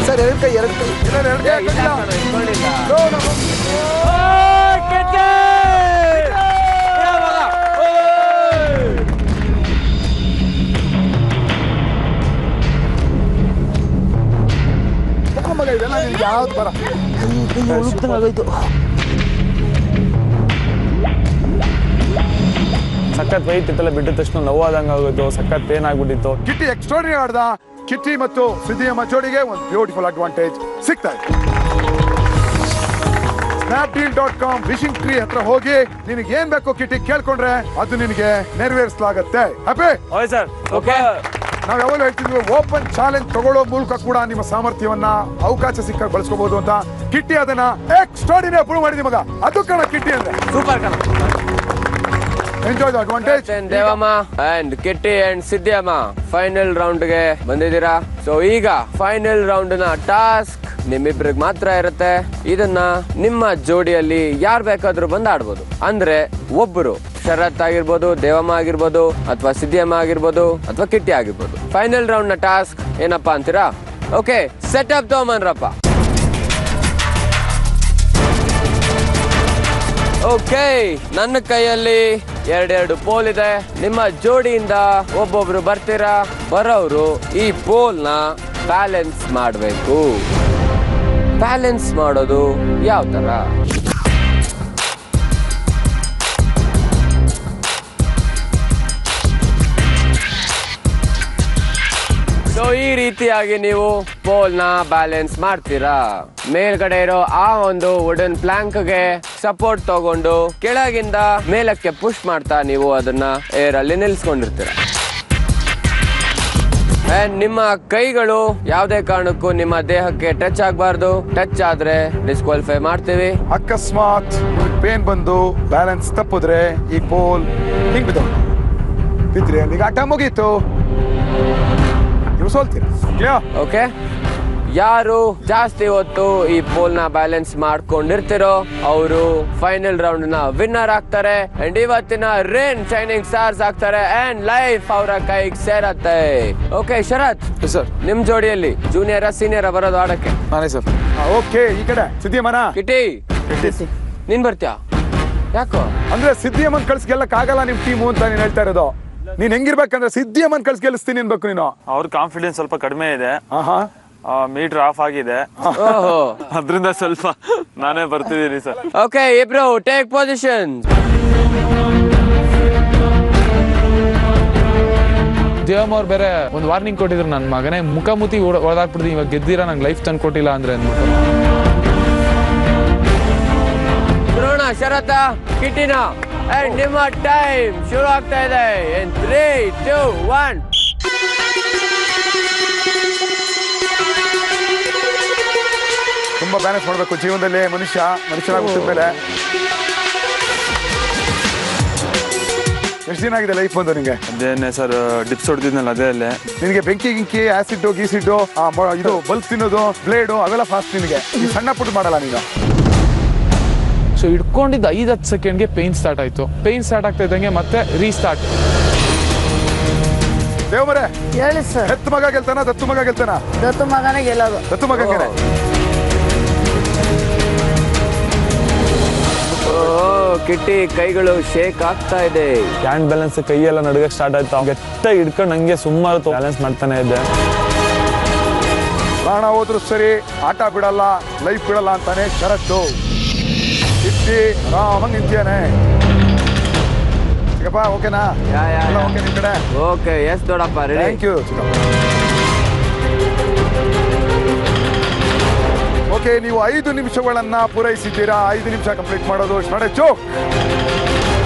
ಸರ್ ಎರಡು ಕೈ ಮಗ ಇದೆಲ್ಲ ನಿನ್ಗೆ ಯಾವ್ದು ಬರ ಆಗೋಯ್ತು. ಸಖತ್ ವೈಟ್ ಇತ್ತಲ್ಲ, ಬಿಟ್ಟಿದ ತಕ್ಷಣ ನೋವಾದಂಗೆ ಆಗೋಯ್ತು. ಸಖತ್ ಪೇನ್ ಆಗ್ಬಿಟ್ಟಿತ್ತು. ಕಿಟ್ಟಿ ಎಕ್ಸ್ಟ್ರಾರ್ಡಿನರಿ ಆಡ್ದ. ಕಿಟ್ಟಿ ಮತ್ತು ಸಿದ್ದಿಯಮ್ಮ ಜೋಡಿಗೆ ಒಂದು ಬ್ಯೂಟಿಫುಲ್ ಅಡ್ವಾಂಟೇಜ್ ಸಿಗ್ತಾ ಇದೆ. snapdeal.com ವಿಶಿಂಗ್ ಟ್ರೀ ಹತ್ರ ಹೋಗಿ ನಿನಗೆ ಏನ್ ಬೇಕು ಕಿಟ್ಟಿ ಕೇಳ್ಕೊಂಡ್ರೆ ಅದು ನಿನಗೆ ನೆರವೇರಿಸಲಾಗತ್ತೆ. ಹ್ಯಾಪಿ? Sir okay. ನಾವ್ ಯಾವಾಗ ಹೇಳ್ತಿದ್ವಿ ಓಪನ್ ಚಾಲೆಂಜ್ ತಗೊಳ್ಳೋ ಮೂಲಕ ಕೂಡ ನಿಮ್ಮ ಸಾಮರ್ಥ್ಯವನ್ನ ಅವಕಾಶ ಸಿಕ್ಕಾಗ ಬಳಸ್ಕೋಬಹುದು ಅಂತ. ಕಿಟ್ಟಿ ಅದನ್ನ ಎಕ್ಸ್ಟ್ರಾರ್ಡಿನರಿ ಪ್ರೂವ್ ಮಾಡಿದ್ವಿ ಮಗ. ಅದು ಕಣ ಕಿಟ್ಟಿ ಅಂದ್ರೆ. ಸೂಪರ್ ಕಣ. Enjoy the advantage. Devamma and Kitty and Siddiyamma final round ಗೆ ಬಂದಿದ್ದೀರಾ. ಸೊ ಈಗ ಫೈನಲ್ ರೌಂಡ್ ನ ಟಾಸ್ಕ್ ನಿಮ್ಮಿಬ್ರಿಗೆ ಮಾತ್ರ ಇರುತ್ತೆ. ಇದನ್ನ ನಿಮ್ಮ ಜೋಡಿಯಲ್ಲಿ ಯಾರು ಬೇಕಾದ್ರೂ ಬಂದು ಆಡ್ಬೋದು. ಅಂದ್ರೆ ಒಬ್ಬರು ಶರತ್ ಆಗಿರ್ಬೋದು, ದೇವಮ್ಮ ಆಗಿರ್ಬೋದು, ಅಥವಾ ಸಿದ್ದಿಯಮ್ಮ ಆಗಿರ್ಬೋದು, ಅಥವಾ ಕಿಟ್ಟಿ ಆಗಿರ್ಬೋದು. ಫೈನಲ್ ರೌಂಡ್ ನ ಟಾಸ್ಕ್ ಏನಪ್ಪಾ ಅಂತೀರಾ? Okay, setup ತಗೊಂಬನ್ರಪ್ಪ. ಓಕೆ, ನನ್ನ ಕೈಯಲ್ಲಿ 2 ಪೋಲ್ ಇದೆ. ನಿಮ್ಮ ಜೋಡಿಯಿಂದ ಒಬ್ಬೊಬ್ರು ಬರ್ತೀರಾ. ಬರೋರು ಈ ಪೋಲ್ ನ ಬ್ಯಾಲೆನ್ಸ್ ಮಾಡಬೇಕು. ಬ್ಯಾಲೆನ್ಸ್ ಮಾಡೋದು ಯಾವ ತರ? ಸೊ ಈ ರೀತಿಯಾಗಿ ನೀವು ಪೋಲ್ ನ ಬ್ಯಾಲೆನ್ಸ್ ಮಾಡ್ತೀರಾ. ಮೇಲ್ಗಡೆ ಇರೋ ಆ ಒಂದು ವುಡನ್ ಪ್ಲಾಂಕ್ ಗೆ ಸಪೋರ್ಟ್ ತಗೊಂಡು ಕೆಳಗಿಂದ ಮೇಲಕ್ಕೆ ಪುಷ್ ಮಾಡ್ತಾ ನೀವು ಅದನ್ನ ಏರ್ ಅಲ್ಲಿ ನಿಲ್ಸ್ಕೊಂಡಿರ್ತೀರ. ನಿಮ್ಮ ಕೈಗಳು ಯಾವುದೇ ಕಾರಣಕ್ಕೂ ನಿಮ್ಮ ದೇಹಕ್ಕೆ ಟಚ್ ಆಗಬಾರ್ದು. ಟಚ್ ಆದ್ರೆ ಡಿಸ್ಕ್ವಾಲಿಫೈ ಮಾಡ್ತೀವಿ. ಅಕಸ್ಮಾತ್ ಪೇನ್ ಬಂದು ಬ್ಯಾಲೆನ್ಸ್ ತಪ್ಪಿದ್ರೆ ಈ ಪೋಲ್ ಹಿಂಗ್ ಬಿದ್ರೆ ಈಗ ಆಟ ಮುಗೀತು, ನೀವು ಸೋಲ್ತೀರಾ. ಓಕೆ, ಯಾರು ಜಾಸ್ತಿ ಹೊತ್ತು ಈ ಪೋಲ್ ನ ಬ್ಯಾಲೆನ್ಸ್ ಮಾಡ್ಕೊಂಡಿರ್ತಿರೋ ಅವರು ಫೈನಲ್ ರೌಂಡ್ ನ ವಿನ್ನರ್ ಆಗ್ತಾರೆ. ಅಂಡ್ ಇವತ್ತಿನ ರೇನ್ ಶೈನಿಂಗ್ ಸ್ಟಾರ್ಸ್ ಆಗ್ತಾರೆ ಅಂಡ್ ಲೈಫ್ ಅವರ ಕೈಗೆ ಸೇರತ್ತೆ. ಓಕೆ ಶರತ್ ಸರ್, ನಿಮ್ ಜೋಡಿಯಲ್ಲಿ ಜೂನಿಯರ್ ಸೀನಿಯರ್ ಬರೋದು ಆಡಕ್ಕೆ? ನಾನೇ ಸರ್. ಓಕೆ, ಈ ಕಡೆ ಸಿದ್ಧಿಯಮ್ಮನ. ಕಿಟಿ ನೀನ್ ಬರ್ತೀಯಾ? ಯಾಕೋ ಅಂದ್ರೆ ಸಿದ್ಧಿಯಮ್ಮನ್ ಕಳ್ಸಿ ಗೆಲ್ಲಕ್ ಆಗಲ್ಲ ನಿಮ್ ಟೀಮು ಅಂತ ನೀನ್ ಹೇಳ್ತಾ ಇರೋದು. ನೀನ್ ಹೆಂಗಿರ್ಬೇಕಂದ್ರೆ ಸಿದ್ಧಿಯಮ್ಮನ್ ಕಳ್ಸಿ ಗೆಲ್ಲಿಸ್ತೀನಿ ಅನ್ಬೇಕು ನೀನು. ಅವ್ರ ಕಾನ್ಫಿಡೆನ್ಸ್ ಸ್ವಲ್ಪ ಕಡಿಮೆ ಇದೆ, ಮೀಟರ್ ಆಫ್ ಆಗಿದೆ, ಅದ್ರಿಂದ ಸ್ವಲ್ಪ ನಾನೇ ಬರ್ತಿದ್ದೀನಿ ಸರ್. ಓಕೆ ಇಬ್ರು ಟೇಕ್ ಪೊಸಿಷನ್. ದೇವಮ್ಮ ಅವ್ರು ಬೇರೆ ಒಂದು ವಾರ್ನಿಂಗ್ ಕೊಟ್ಟಿದ್ರು, ನನ್ನ ಮಗನೇ ಮುಖಾಮುಖಿ ಹೊಡೆದಾಕ್ಬಿಡ್ತೀನಿ, ಇವಾಗ ಗೆದ್ದಿರ ನಂಗೆ ಲೈಫ್ ತಂದು ಕೊಟ್ಟಿಲ್ಲ ಅಂದ್ರೆ ಅಂದ್ಬಿಟ್ಟು. ದ್ರೋಣ, ಶರತ, ಕಿಟಿನ ಅಂಡ್ ನಿಮ್ಮ ಟೈಮ್ ಶುರು ಆಗ್ತಾ ಇದೆ. in 3, 2, 1 ತುಂಬಾ ಬ್ಯಾಲೆನ್ಸ್ ಮಾಡ್ಬೇಕು ಜೀವನದಲ್ಲಿ. ಮನುಷ್ಯನಾಗಿ ಹುಟ್ಟಿದ ಮೇಲೆ ಎಷ್ಟು ದಿನ ಆಗಿದೆ ಲೈಫ್ ಬಂದು ನಿಂಗೆ? ಅದೇನೆ ಸರ್, ಡಿಪ್ಸ್ ಹೊಡೆದಿದ್ನಲ್ಲ ಅದೇ ಅಲ್ಲೇ. ನಿನಗೆ ಬೆಂಕಿ ಗಿಂಕಿ ಆಸಿಡ್ ಗೀಸಿಡ್ ಇದು ಬಲ್ಬ್ ತಿನ್ನೋದು ಬ್ಲೇಡು ಅವೆಲ್ಲ ಫಾಸ್ಟ್ ನಿನಗೆ. ಈ ಸಣ್ಣ ಪುಟ್ಟ ಮಾಡಲ್ಲ ನೀನು. ಸೊ ಇಟ್ಕೊಂಡಿದ್ದ 5-10 ಸೆಕೆಂಡ್ಗೆ ಪೇನ್ ಸ್ಟಾರ್ಟ್ ಆಯ್ತು. ಪೇನ್ ಸ್ಟಾರ್ಟ್ ಆಗ್ತಾ ಇದ್ದಂಗೆ ಮತ್ತೆ ರೀಸ್ಟಾರ್ಟ್. ದೇವಮರೆ ಹೇಳಿ ಸರ್. ಹೆತ್ತು ಮಗ ಗೆಲ್ತಾನ ದತ್ತು ಮಗ ಗೆಲ್ತಾನ? ದತ್ತು ಮಗನೇ ಗೆಲ್ಲೋದು. ದತ್ತು ಮಗಂಗೆ. ಕಿಟ್ಟಿ ಕೈಗಳು ಶೇಕ್ ಆಗ್ತಾ ಇದೆ. ಹ್ಯಾಂಡ್ ಬ್ಯಾಲೆನ್ಸ್ ಕೈಯೆಲ್ಲ ನಡುಗಕ್ಕೆ ಸ್ಟಾರ್ಟ್ ಆಯ್ತು. ಗಟ್ಟಾಗಿ ಹಿಡ್ಕೊಂಡು ಹಂಗೆ ಸುಮಾರು ಬ್ಯಾಲೆನ್ಸ್ ಮಾಡ್ತಾನೆ ಇದ್ದೆ. ಪ್ರಾಣ ಹೋದ್ರು ಸರಿ, ಆಟ ಬಿಡಲ್ಲ, ಲೈಫ್ ಬಿಡಲ್ಲ ಅಂತಾನೆ ಷರತ್ತು. ಕಿಟ್ಟಿ ಆರಾಮಾಗಿ ನಿಂತಿಯಾನೆ. ಚಿಕ್ಕಪ್ಪ ಓಕೆನಾ? ಓಕೆ ನಿಮ್ ಕಡೆ? ಓಕೆ, ಎಸ್ ದೊಡ್ಡಪ್ಪ ರೆಡಿ. ಥ್ಯಾಂಕ್ ಯು ಚಿಕ್ಕಪ್ಪ. ಓಕೆ, ನೀವು 5 ನಿಮಿಷಗಳನ್ನ ಪೂರೈಸಿದ್ದೀರಾ. 5 ನಿಮಿಷ ಕಂಪ್ಲೀಟ್ ಮಾಡೋದು ನಡೆಚ್ಚು.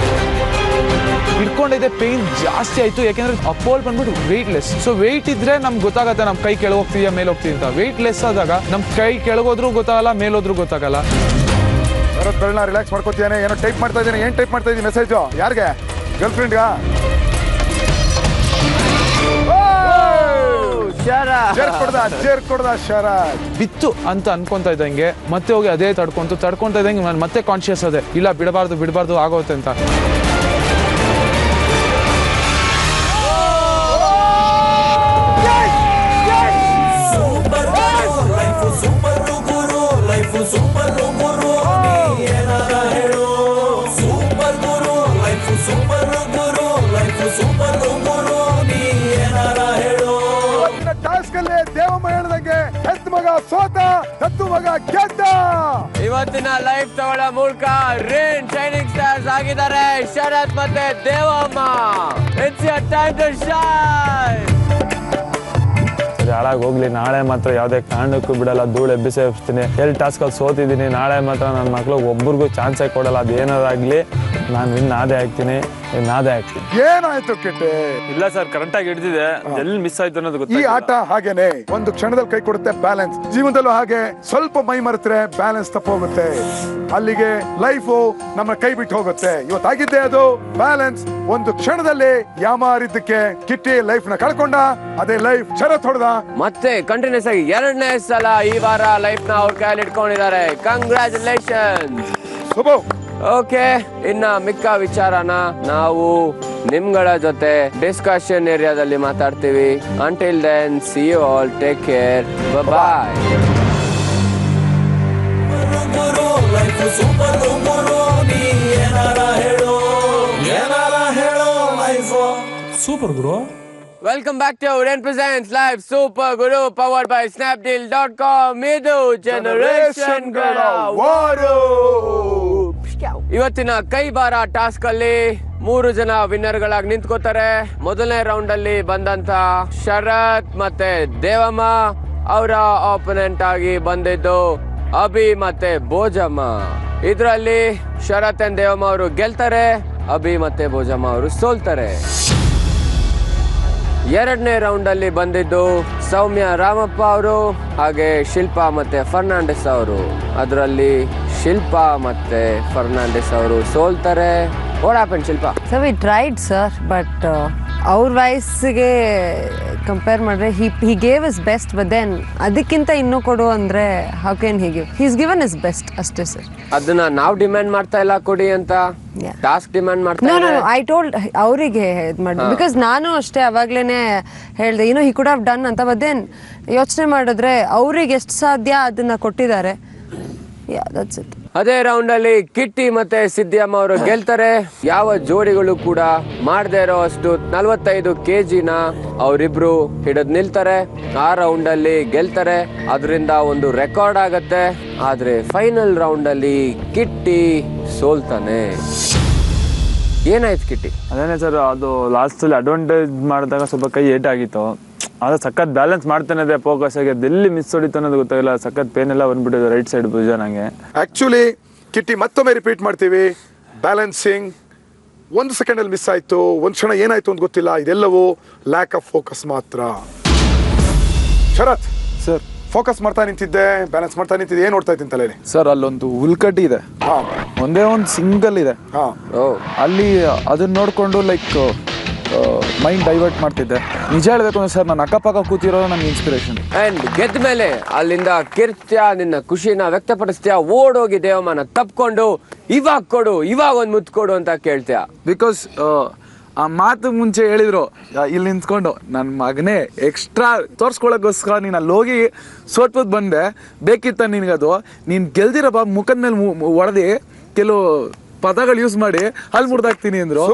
ಹಿಡ್ಕೊಂಡಿದ್ದೆ ಪೇನ್ ಜಾಸ್ತಿ ಆಯ್ತು, ಯಾಕೆಂದ್ರೆ ಪೋಲ್ ಬಂದ್ಬಿಟ್ಟು ವೆಯ್ಟ್ಲೆಸ್. ಸೊ ವೆಯ್ಟ್ ಇದ್ರೆ ನಮ್ಗೆ ಗೊತ್ತಾಗತ್ತೆ ನಮ್ ಕೈ ಕೆಳಗೆ ಹೋಗ್ತೀಯಾ ಮೇಲೆ ಹೋಗ್ತೀವಿ ಅಂತ. ವೆಯ್ಟ್ಲೆಸ್ ಆದಾಗ ನಮ್ ಕೈ ಕೆಳಗೋದ್ರೂ ಗೊತ್ತಾಗಲ್ಲ, ಮೇಲೋದ್ರೂ ಗೊತ್ತಾಗಲ್ಲ. ಬೆರಳನ್ನ ರಿಲ್ಯಾಕ್ಸ್ ಮಾಡ್ಕೋತಿಯಾನೆ. ಏನೋ ಟೈಪ್ ಮಾಡ್ತಾ ಇದ್ದೀನಿ. ಏನ್ ಟೈಪ್ ಮಾಡ್ತಾ ಇದ್ದೀನಿ ಮೆಸೇಜು? ಯಾರಿಗೆ? ಗರ್ಲ್ ಫ್ರೆಂಡ್ಗಾ? ಬಿತ್ತು ಅಂತ ಅನ್ಕೊಂತ ಇದ್ದಂಗೆ ಮತ್ತೆ ಹೋಗಿ ಅದೇ ತಡ್ಕೊಂತ ಇದ್ದಂಗೆ ನಾನು ಮತ್ತೆ ಕಾನ್ಶಿಯಸ್ ಅದೇ, ಇಲ್ಲ ಬಿಡಬಾರ್ದು ಆಗೋಗುತ್ತೆ ಅಂತ. ದೇವಮ್ಮ ಹೇಳ್ದಂಗೆ ಹೆತ್ ಮಗ ಸೋತ, ದತ್ತು ಮಗ ಗೆದ್ದ. ಇವತ್ತಿನ ಲೈಫ್ ತಗೊಳ್ಳೋ ಮೂಲಕ ರೇನ್ ಶೈನಿಂಗ್ ಸ್ಟಾರ್ಸ್ ಆಗಿದ್ದಾರೆ ಶರತ್ ಮತ್ತೆ Devamma. It's your time to shine. ಹಾಳಾಗಿ ಹೋಗ್ಲಿ, ನಾಳೆ ಮಾತ್ರ ಯಾವುದೇ ಕಾರಣಕ್ಕೂ ಬಿಡಲ್ಲ, ಧೂಳು ಎಬ್ಬಿಸಿ ಎಬ್ಬಿಸ್ತೀನಿ. 2 ಟಾಸ್ಕಲ್ಲಿ ಸೋತಿದ್ದೀನಿ, ನಾಳೆ ಮಾತ್ರ ನನ್ನ ಮಕ್ಳು ಒಬ್ಬರಿಗೂ ಚಾನ್ಸೇ ಕೊಡಲ್ಲ. ಅದು ಏನಾದಾಗ್ಲಿ ನಾನು ವಿನ್ ಆದೇ ಆಗ್ತೀನಿ. ಏನಾಯ್ತು ಕಿಟ್ಟೆ? ಇಲ್ಲ ಸರ್, ಕರೆಕ್ಟ್ ಆಗಿ ಹಿಡಿದಿದೆ, ಎಲ್ಲಿ ಮಿಸ್ ಆಯ್ತು ಅನ್ನೋದು ಗೊತ್ತಿಲ್ಲ. ಈ ಆಟ ಹಾಗೇನೆ, ಒಂದು ಕ್ಷಣದಲ್ಲಿ ಕೈ ಕೊಡುತ್ತೆ ಬ್ಯಾಲೆನ್ಸ್. ಜೀವನದಲ್ಲೂ ಹಾಗೆ, ಸ್ವಲ್ಪ ಮೈ ಮರೆತ್ರೆ ಬ್ಯಾಲೆನ್ಸ್ ತಪ್ಪೋಗುತ್ತೆ. ಅಲ್ಲಿಗೆ ಲೈಫು ನಮ್ಮ ಕೈ ಬಿಟ್ಟು ಹೋಗುತ್ತೆ. ಇವತ್ತಾಗಿದ್ದೆ ಅದು ಬ್ಯಾಲೆನ್ಸ್. ಒಂದು ಕ್ಷಣದಲ್ಲಿ ಯಾಮಾರಿದ್ದಕ್ಕೆ ಕಿಟ್ಟಿ ಲೈಫ್ ನ ಕಳ್ಕೊಂಡ. ಅದೇ ಲೈಫ್ ಶರತ್ ಹೊಡೆದ. ಮತ್ತೆ ಕಂಟಿನ್ಯೂಸ್ ಆಗಿ 2ನೇ ಸಲ ಈ ವಾರ ಲೈಫ್ ನ ಅವ್ರ ಕೈಯಲ್ಲಿ ಇಟ್ಕೊಂಡಿದ್ದಾರೆ. ಕಂಗ್ರಾಚುಲೇಷನ್. ಓಕೆ, ಇನ್ನ ಮಿಕ್ಕ ವಿಚಾರನ ನಾವು ನಿಮ್ಗಳ ಜೊತೆ ಡಿಸ್ಕಷನ್ ಏರಿಯಾದಲ್ಲಿ ಮಾತಾಡ್ತೀವಿ. Until then, see you all, take care, bye. Super Guru. Welcome back to rain presents live super Guru powered by snapdeal.com. ಇದು ಜನರೇಷನ್ ಗಳ ವಾರು. ಇವತ್ತಿನ ಕೈ ಭಾರ ಟಾಸ್ಕ್ ಅಲ್ಲಿ 3 ಜನ ವಿನ್ನರ್ ಗಳಾಗಿ ನಿಂತ್ಕೋತಾರೆ. ಮೊದಲನೇ ರೌಂಡ್ ಅಲ್ಲಿ ಬಂದಂತ ಶರತ್ ಮತ್ತೆ ದೇವಮ್ಮ, ಅವರ ಆಪೋನೆಂಟ್ ಆಗಿ ಬಂದಿದ್ದು ಅಭಿ ಮತ್ತೆ ಭೋಜಮ್ಮ. ಇದರಲ್ಲಿ ಶರತ್ ಅಂಡ್ ದೇವಮ್ಮ ಅವರು ಗೆಲ್ತಾರೆ, ಅಭಿ ಮತ್ತೆ ಭೋಜಮ್ಮ ಅವರು ಸೋಲ್ತಾರೆ. ಎರಡನೇ ರೌಂಡ್ ಅಲ್ಲಿ ಬಂದಿದ್ದು ಸೌಮ್ಯ ರಾಮಪ್ಪ ಅವರು ಹಾಗೆ ಶಿಲ್ಪಾ ಮತ್ತೆ ಫರ್ನಾಂಡಿಸ್ ಅವರು. ಅದರಲ್ಲಿ ಶಿಲ್ಪಾ ಮತ್ತೆ ಫರ್ನಾಂಡಿಸ್ ಅವರು ಸೋಲ್ತಾರೆ. What happen Shilpa? So we tried sir, but ಅವ್ರ ವಯಸ್ಸಿಗೆ ಕಂಪೇರ್ ಮಾಡಿದ್ರೆ he gave is best, but then ಅದಕ್ಕಿಂತ ಇನ್ನೂ ಕೊಡು ಅಂದ್ರೆ how can he give? He is given is best ಅಷ್ಟೇ ಸರ್. ಅದನ್ನ ನಾವು ಡಿಮ್ಯಾಂಡ್ ಮಾಡ್ತಾ ಇಲ್ಲ ಕೊಡಿ ಅಂತ, ಟಾಸ್ಕ್ ಡಿಮ್ಯಾಂಡ್ ಮಾಡ್ತಾ ಇಲ್ಲ. ಐ ಟೋಲ್ಡ್ ಅವರಿಗೆ ಇದು ಮಾಡಿ, ಬಿಕಾಸ್ ನಾನು ಅಷ್ಟೇ ಅವಾಗ್ಲೇನೆ ಹೇಳ್ದೆ ಹಿ ಕುಡ್ ಹ್ಯಾವ್ ಡನ್ ಅಂತ. ಬಟ್ ದೆನ್ ಯೋಚನೆ ಮಾಡಿದ್ರೆ ಅವ್ರಿಗೆ ಎಷ್ಟು ಸಾಧ್ಯ ಅದನ್ನ ಕೊಟ್ಟಿದ್ದಾರೆ. That's it. ಅದೇ ರೌಂಡ್ ಅಲ್ಲಿ ಕಿಟ್ಟಿ ಮತ್ತೆ ಸಿದ್ದಿಯಮ್ಮ ಅವರು ಗೆಲ್ತಾರೆ. ಯಾವ ಜೋಡಿಗಳು ಕೂಡ ಮಾಡದೇ ಇರೋ ಅಷ್ಟು 45 kg ಅವರಿಬ್ರು ಹಿಡಿದು ನಿಲ್ತಾರೆ. ಆ ರೌಂಡ್ ಅಲ್ಲಿ ಗೆಲ್ತಾರೆ, ಅದರಿಂದ ಒಂದು ರೆಕಾರ್ಡ್ ಆಗತ್ತೆ. ಆದ್ರೆ ಫೈನಲ್ ರೌಂಡ್ ಅಲ್ಲಿ ಕಿಟ್ಟಿ ಸೋಲ್ತಾನೆ. ಏನಾಯ್ತು ಕಿಟ್ಟಿ? ಅದೇನೆ ಸರ್, ಅದು ಲಾಸ್ಟ್ ಅಲ್ಲಿ ಅಡ್ವಾಂಟೇಜ್ ಮಾಡಿದಾಗ ಸ್ವಲ್ಪ ಕೈ ಏಟಾಗಿತ್ತು. ಆದ್ರೆ ಸಖತ್ ಬ್ಯಾಲೆನ್ಸ್ ಮಾಡ್ತಾನೆ ಇದೆ, ಫೋಕಸ್ ಆಗಿ ಎಲ್ಲಿ ಮಿಸ್ ಹೊಡಿತು ಅನ್ನೋದು ಗೊತ್ತಾಗಿಲ್ಲ. ಸಖತ್ ಪೇನ್ ಎಲ್ಲ ಬಂದ್ಬಿಟ್ಟಿದೆ ರೈಟ್ ಸೈಡ್ ಭುಜ ನಂಗೆ. ಆಕ್ಚುಲಿ ಕಿಟ್ಟಿ ಮತ್ತೊಮ್ಮೆ ರಿಪೀಟ್ ಮಾಡ್ತೀವಿ, ಬ್ಯಾಲೆನ್ಸಿಂಗ್ 1 ಸೆಕೆಂಡಲ್ಲಿ ಮಿಸ್ ಆಯ್ತು. ಒಂದು ಕ್ಷಣ ಏನಾಯ್ತು ಅಂತ ಗೊತ್ತಿಲ್ಲ. ಇದೆಲ್ಲವೂ ಲ್ಯಾಕ್ ಆಫ್ ಫೋಕಸ್ ಮಾತ್ರ. ಶರತ್ ಸರ್, ಫೋಕಸ್ ಮಾಡ್ತಾ ನಿಂತಿದ್ದೆ, ಬ್ಯಾಲೆನ್ಸ್ ಮಾಡ್ತಾ ನಿಂತಿದ್ದೆ, ಏನ್ ನೋಡ್ತಾ ಇದ್ದೀನಿ ತಲೆಯಲ್ಲಿ? ಸರ್, ಅಲ್ಲೊಂದು ಹುಲ್ಕಡ್ಡಿ ಇದೆ, ಒಂದೇ ಒಂದು ಸಿಂಗಲ್ ಇದೆ. ಅಲ್ಲಿ ಅದನ್ನ ನೋಡ್ಕೊಂಡು ಲೈಕ್ ಮೈಂಡ್ ಡೈವರ್ಟ್ ಮಾಡ್ತಿದ್ದೆ. ನಿಜ ಹೇಳ್ಬೇಕು ಅಂದ್ರೆ ಸರ್, ನನ್ನ ಅಕ್ಕಪಕ್ಕ ಕೂತಿರೋದು ನನ್ನ ಇನ್ಸ್ಪಿರೇಷನ್. ಅಂಡ್ ಗೆದ್ದ ಮೇಲೆ ಅಲ್ಲಿಂದ ಕಿರ್ತ್ಯ, ನಿನ್ನ ಖುಷಿನ ವ್ಯಕ್ತಪಡಿಸ್ತೀಯ, ಓಡೋಗಿ ದೇವಮ್ಮನ ತಪ್ಕೊಂಡು ಇವಾಗ ಕೊಡು, ಇವಾಗ ಒಂದು ಮುತ್ತು ಕೊಡು ಅಂತ ಕೇಳ್ತೀಯ. ಬಿಕಾಸ್ ಆ ಮಾತು ಮುಂಚೆ ಹೇಳಿದ್ರು ಇಲ್ಲಿ ನಿಂತ್ಕೊಂಡು, ನನ್ನ ಮಗನೇ ಎಕ್ಸ್ಟ್ರಾ ತೋರ್ಸ್ಕೊಳಕ್ಕೋಸ್ಕರ ನೀನು ಅಲ್ಲಿ ಹೋಗಿ ಸೋಟ್ಬಿಟ್ಟು ಬಂದೆ, ಬೇಕಿತ್ತ ನಿನಗದು, ನೀನು ಗೆಲ್ದಿರಪ್ಪ ಮುಖದ ಮೇಲೆ ಹೊಡೆದಿ ಕೆಲವು ಪದಗಳು ಯೂಸ್ ಮಾಡಿ ಅಲ್ಲಿ ಮುಡ್ದಾಕ್ತೀನಿ ಅಂದ್ರು.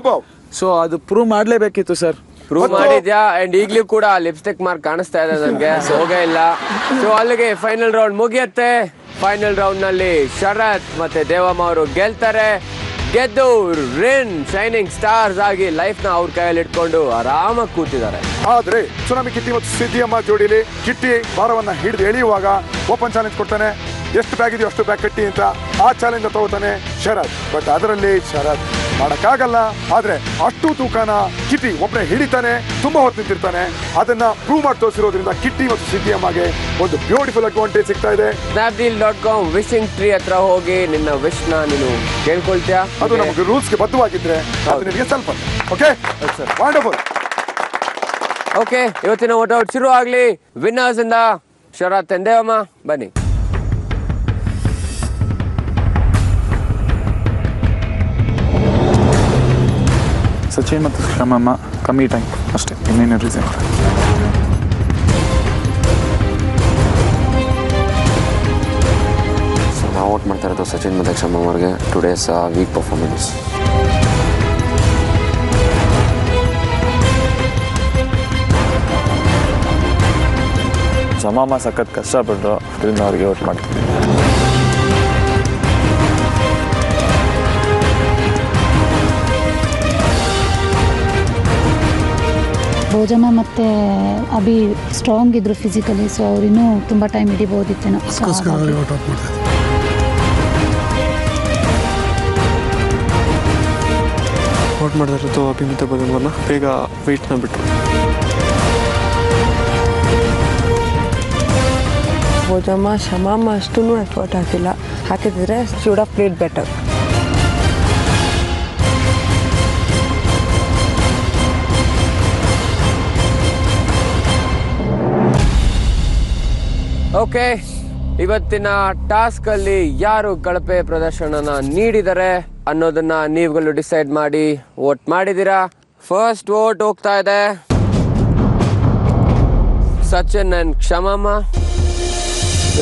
ಸೊ ಅದು ಪ್ರೂವ್ ಮಾಡ್ಲೇಬೇಕಿತ್ತು ಸರ್. ಪ್ರೂವ್ ಮಾಡಿದ್ಯಾ. ಅಂಡ್ ಈಗ್ಲೂ ಕೂಡ ಲಿಪ್ಸ್ಟಿಕ್ ಮಾರ್ಕ್ ಕಾಣಿಸ್ತಾ ಇದೆ ನನಗೆ, ಹೋಗೇ ಇಲ್ಲ. ಸೊ ಅಲ್ಲಿಗೆ ಫೈನಲ್ ರೌಂಡ್ ಮುಗಿಯುತ್ತೆ. ಫೈನಲ್ ರೌಂಡ್ ನಲ್ಲಿ ಶರತ್ ಮತ್ತೆ ದೇವಮ್ಮ ಅವರು ಗೆಲ್ತಾರೆ. ಗೆದ್ದು ರೇನ್ ಶೈನಿಂಗ್ ಸ್ಟಾರ್ಸ್ ಆಗಿ ಲೈಫ್ ನ ಅವ್ರ ಕೈಯಲ್ಲಿ ಇಟ್ಕೊಂಡು ಆರಾಮಾಗಿ ಕೂತಿದ್ದಾರೆ. ಆದ್ರೆ ಸುನಾಮಿ ಕಿಟ್ಟಿ ಮತ್ತು ಸಿದ್ದಿಯಮ್ಮ ಜೋಡಿಲಿ ಕಿಟ್ಟಿ ಭಾರವನ್ನ ಹಿಡಿದು ಎಳೆಯುವಾಗ ಓಪನ್ ಚಾಲೆಂಜ್ ಕೊಡ್ತಾನೆ. ಎಷ್ಟು ಬ್ಯಾಗ್ ಇದೆಯೋ ಅಷ್ಟು ಬ್ಯಾಗ್ ಕಟ್ಟಿ ಅಂತ ಆ ಚಾಲೆಂಜ್ ತಗೋತಾನೆ ಶರತ್. ಬಟ್ ಅದರಲ್ಲಿ ಶರತ್ ಮಾಡಕ್ಕಾಗಲ್ಲ. ಆದ್ರೆ ಅಷ್ಟು ತೂಕನ ಕಿಟ್ಟಿ ಒಬ್ಬನೇ ಹಿಡಿತಾನೆ, ತುಂಬಾ ಹೊತ್ತು ನಿಂತಿರ್ತಾನೆ. ಅದನ್ನ ಪ್ರೂವ್ ಮಾಡಿ ತೋರಿಸಿರೋದ್ರಿಂದ ಕಿಟ್ಟಿ ಮತ್ತು ಸಿದ್ದಿಯಮ್ಮಗೆ ಒಂದು ಬ್ಯೂಟಿಫುಲ್ ಅಡ್ವಾಂಟೇಜ್ ಸಿಗ್ತಾ ಇದೆ. snapdeal.com ವಿಶಿಂಗ್ ಟ್ರೀ ಹತ್ರ ಹೋಗಿ ನಿನ್ನ ವಿಶ್ ನ ನೀನು ಕೇಳ್ಕೊಳ್ತೀಯಾ. ಅದು ನಮಗೆ ರೂಲ್ಸ್ಗೆ ಬದ್ಧವಾಗಿದ್ರೆ ಅದು ನಿಮಗೆ ಸ್ವಲ್ಪ ಓಕೆ ವಂಡರ್ಫುಲ್. ಓಕೆ, ಇವತ್ತಿನ ವರ್ಕೌಟ್ ಶುರು ಆಗ್ಲಿ. ವಿನ್ನರ್ಸ್ ಇಂದ ಶರತ್ ಅಂಡ್ ದೇವಮ್ಮ ಬನ್ನಿ. ಸಚಿನ್ ಮತ್ತು ಶ್ರಮಮ್ಮ ಕಮ್ಮಿ ಟೈಮ್ ಅಷ್ಟೇ, ಇನ್ನೇನು ರೀಸನ್. ಸೊ ನಾವು ಔಟ್ ಮಾಡ್ತಾ ಇರೋದು ಸಚಿನ್ ಮತ್ತು ಕ್ಷಮಮ್ಮ ಅವ್ರಿಗೆ. Today's weak performance. ಕ್ಷಮಮ್ಮ ಸಖತ್ ಕಷ್ಟಪಟ್ಟರು, ಅದರಿಂದ ಅವ್ರಿಗೆ ಔಟ್ ಮಾಡ್ತೀವಿ. ಭೋಜಮ್ಮ ಮತ್ತು ಅಭಿ ಸ್ಟ್ರಾಂಗ್ ಇದ್ರು ಫಿಸಿಕಲಿ, ಸೊ ಅವ್ರಿನ್ನೂ ತುಂಬ ಟೈಮ್ ಹಿಡಿಬೋದಿತ್ತೇನೋ. ಔಟ್ ಮಾಡಿದಿರೋದು ಅಭಿ ಮತ್ತು ಭೋಜಮ್ಮನ. ಬೇಗ ವೆಯ್ಟ್ನ ಬಿಟ್ಟರು. ಭೋಜಮ್ಮ ಶಮಮ್ಮ ಅಷ್ಟೂ ಎಫರ್ಟ್ ಹಾಕಿಲ್ಲ, ಹಾಕಿದ್ರೆ should have played better. Okay, ಇವತ್ತಿನ ಟಾಸ್ಕ್ ಅಲ್ಲಿ ಯಾರು ಕಳಪೆ ಪ್ರದರ್ಶನನ ನೀಡಿದರೆ ಅನ್ನೋದನ್ನ ನೀವುಗಳು ಡಿಸೈಡ್ ಮಾಡಿ ವೋಟ್ ಮಾಡಿದ್ದೀರಾ. ಫಸ್ಟ್ ವೋಟ್ ಹೋಗ್ತಾ ಇದೆ ಸಚಿನ್ ಅಂಡ್ ಕ್ಷಮಮ್ಮ.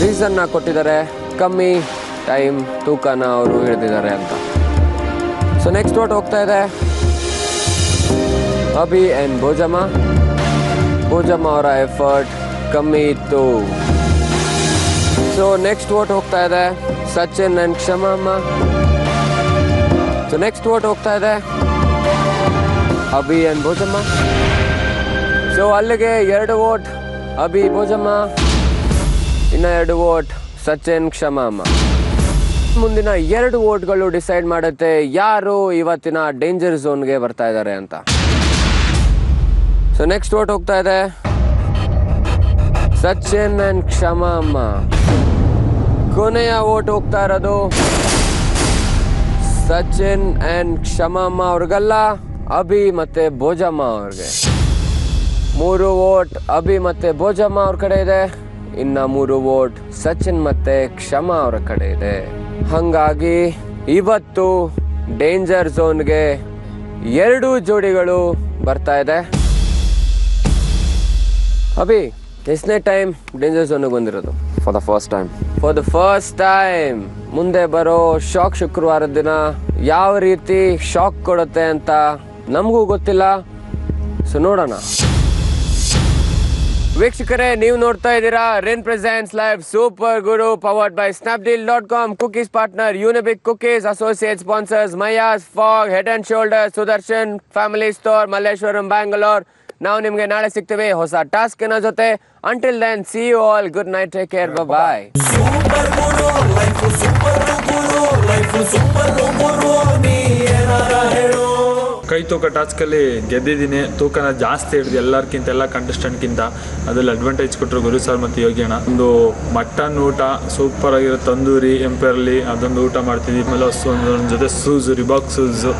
ರೀಸನ್ನ ಕೊಟ್ಟಿದ್ದಾರೆ, ಕಮ್ಮಿ ಟೈಮ್ ತೂಕನ ಅವರು ಹಿಡಿದಿದ್ದಾರೆ ಅಂತ. ಸೊ ನೆಕ್ಸ್ಟ್ ವೋಟ್ ಹೋಗ್ತಾ ಇದೆ ಅಭಿ ಅಂಡ್ ಭೋಜಮ್ಮ. ಭೋಜಮ್ಮ ಅವರ ಎಫರ್ಟ್ ಕಮ್ಮಿ ಇತ್ತು. ಸೊ ನೆಕ್ಸ್ಟ್ ವೋಟ್ ಹೋಗ್ತಾ ಇದೆ Sachin and Kshamamma. So next vote ಹೋಗ್ತಾ ಇದೆ ಅಭಿ ಅಂಡ್ ಭೋಜಮ್ಮ. ಸೊ ಅಲ್ಲಿಗೆ 2 ವೋಟ್ ಅಭಿ ಭೋಜಮ್ಮ, ಇನ್ನು 2 ವೋಟ್ ಸಚಿನ್ ಕ್ಷಮಮ್ಮ. ಮುಂದಿನ 2 ವೋಟ್ಗಳು ಡಿಸೈಡ್ ಮಾಡುತ್ತೆ ಯಾರು ಇವತ್ತಿನ ಡೇಂಜರ್ ಝೋನ್ಗೆ ಬರ್ತಾ ಇದ್ದಾರೆ ಅಂತ. ಸೊ ನೆಕ್ಸ್ಟ್ ವೋಟ್ ಹೋಗ್ತಾ ಇದೆ ಸಚಿನ್ ಅಂಡ್ ಕ್ಷಮಮ್ಮ. ಕೊನೆಯ ವೋಟ್ ಹೋಗ್ತಾ ಇರೋದು ಸಚಿನ್ ಅಂಡ್ ಕ್ಷಮಮ್ಮ ಅವ್ರಿಗಲ್ಲ, ಅಭಿ ಮತ್ತೆ ಭೋಜಮ್ಮ ಅವ್ರಿಗೆ. 3 ವೋಟ್ ಅಭಿ ಮತ್ತೆ ಭೋಜಮ್ಮ ಅವ್ರ ಕಡೆ ಇದೆ, ಇನ್ನ 3 ವೋಟ್ ಸಚಿನ್ ಮತ್ತೆ ಕ್ಷಮ ಅವರ ಕಡೆ ಇದೆ. ಹಂಗಾಗಿ ಇವತ್ತು ಡೇಂಜರ್ ಝೋನ್ಗೆ 2 ಜೋಡಿಗಳು ಬರ್ತಾ ಇದೆ. ಅಭಿ ಎಷ್ಟನೇ ಟೈಮ್ ಡೇಂಜರ್ ಝೋನ್ಗೆ ಬಂದಿರೋದು? For the first time. ಮುಂದೆ ಬರೋ ಶಾಕ್ ಶುಕ್ರವಾರದ ದಿನ ಯಾವ ರೀತಿ ಶಾಕ್ ಕೊಡುತ್ತೆ ಅಂತ ನಮಗೂ ಗೊತ್ತಿಲ್ಲ. ಸೊ ನೋಡೋಣ. ವೀಕ್ಷಕರೇ, ನೀವು ನೋಡ್ತಾ ಇದ್ದೀರಾ Ren presents live super Guru powered by snapdeal.com, cookies partner Unibic cookies, associate sponsors Mayyas, Fogg, head and shoulders, Sudarshan, family store, Malleshwaram, Bangalore. ನಾವು ನಿಮ್ಗೆ ನಾಳೆ ಸಿಗ್ತೇವೆ ಹೊಸ ಟಾಸ್ಕ್ ನ ಜೊತೆ. Until then, see you all, good night, take care, bye. ಕೈ ತೂಕ ಟಾಸ್ಕಲ್ಲಿ ಗೆದ್ದಿದ್ದೀನಿ. ತೂಕನ ಜಾಸ್ತಿ ಹಿಡಿದು ಎಲ್ಲರಿಗಿಂತ ಎಲ್ಲ ಕಂಟೆಸ್ಟೆಂಟ್ಗಿಂತ. ಅದರಲ್ಲಿ ಅಡ್ವಾಂಟೇಜ್ ಕೊಟ್ಟರು ಗುರು ಸರ್ ಮತ್ತು ಯೋಗಿ ಅಣ್ಣ. ಒಂದು ಮಟನ್ ಊಟ ಸೂಪರ್ ಆಗಿರೋ ತಂದೂರಿ ಎಂಪೈರ್ಲಿ ಅದೊಂದು ಊಟ ಮಾಡ್ತಿದ್ವಿ. ಆಮೇಲೆ ಒಂದು ಜೊತೆ ಶೂಸು, ರಿಬಾಕ್ ಶೂಸು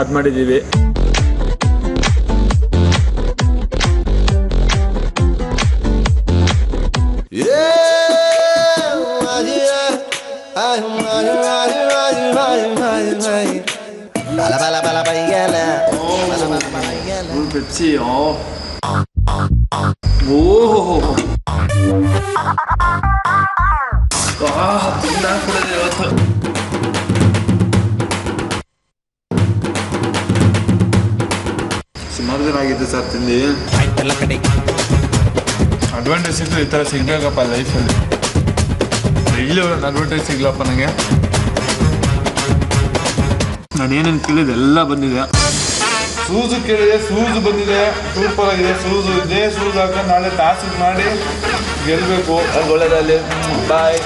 ಅದು ಮಾಡಿದ್ದೀವಿ. ಪೆಪ್ಸಿ ಸುಮಾರು ದಿನ ಆಗಿತ್ತು ಸರ್ ತಿಂದು. ಅಡ್ವಾಂಟೇಜ್ ಸಿಕ್ಕರು ಈ ಥರ ಸಿಗ್ಬೇಕಪ್ಪ ಲೈಫಲ್ಲಿ. ಇಲ್ಲಿ ಒಂದು ಅಡ್ವಾಂಟೇಜ್ ಸಿಗ್ಲಪ್ಪ ನನಗೆ. ನಾನೇನೇನು ಕೇಳಿದೆ ಎಲ್ಲ ಬಂದಿದೆ. ಶೂಸು ಕೇಳಿದೆ, ಶೂಸು ಬಂದಿದೆ, ಸೂಪರ್ ಆಗಿದೆ ಶೂಸು. ಇದೇ ಶೂಸ್ ಹಾಕೊಂಡು ನಾಳೆ ಟಾಸ್ಕ್ ಮಾಡಿ ಗೆಲ್ಲಬೇಕು. ಒಳ್ಳೆಯದಲ್ಲಿ ಬಾಯ್.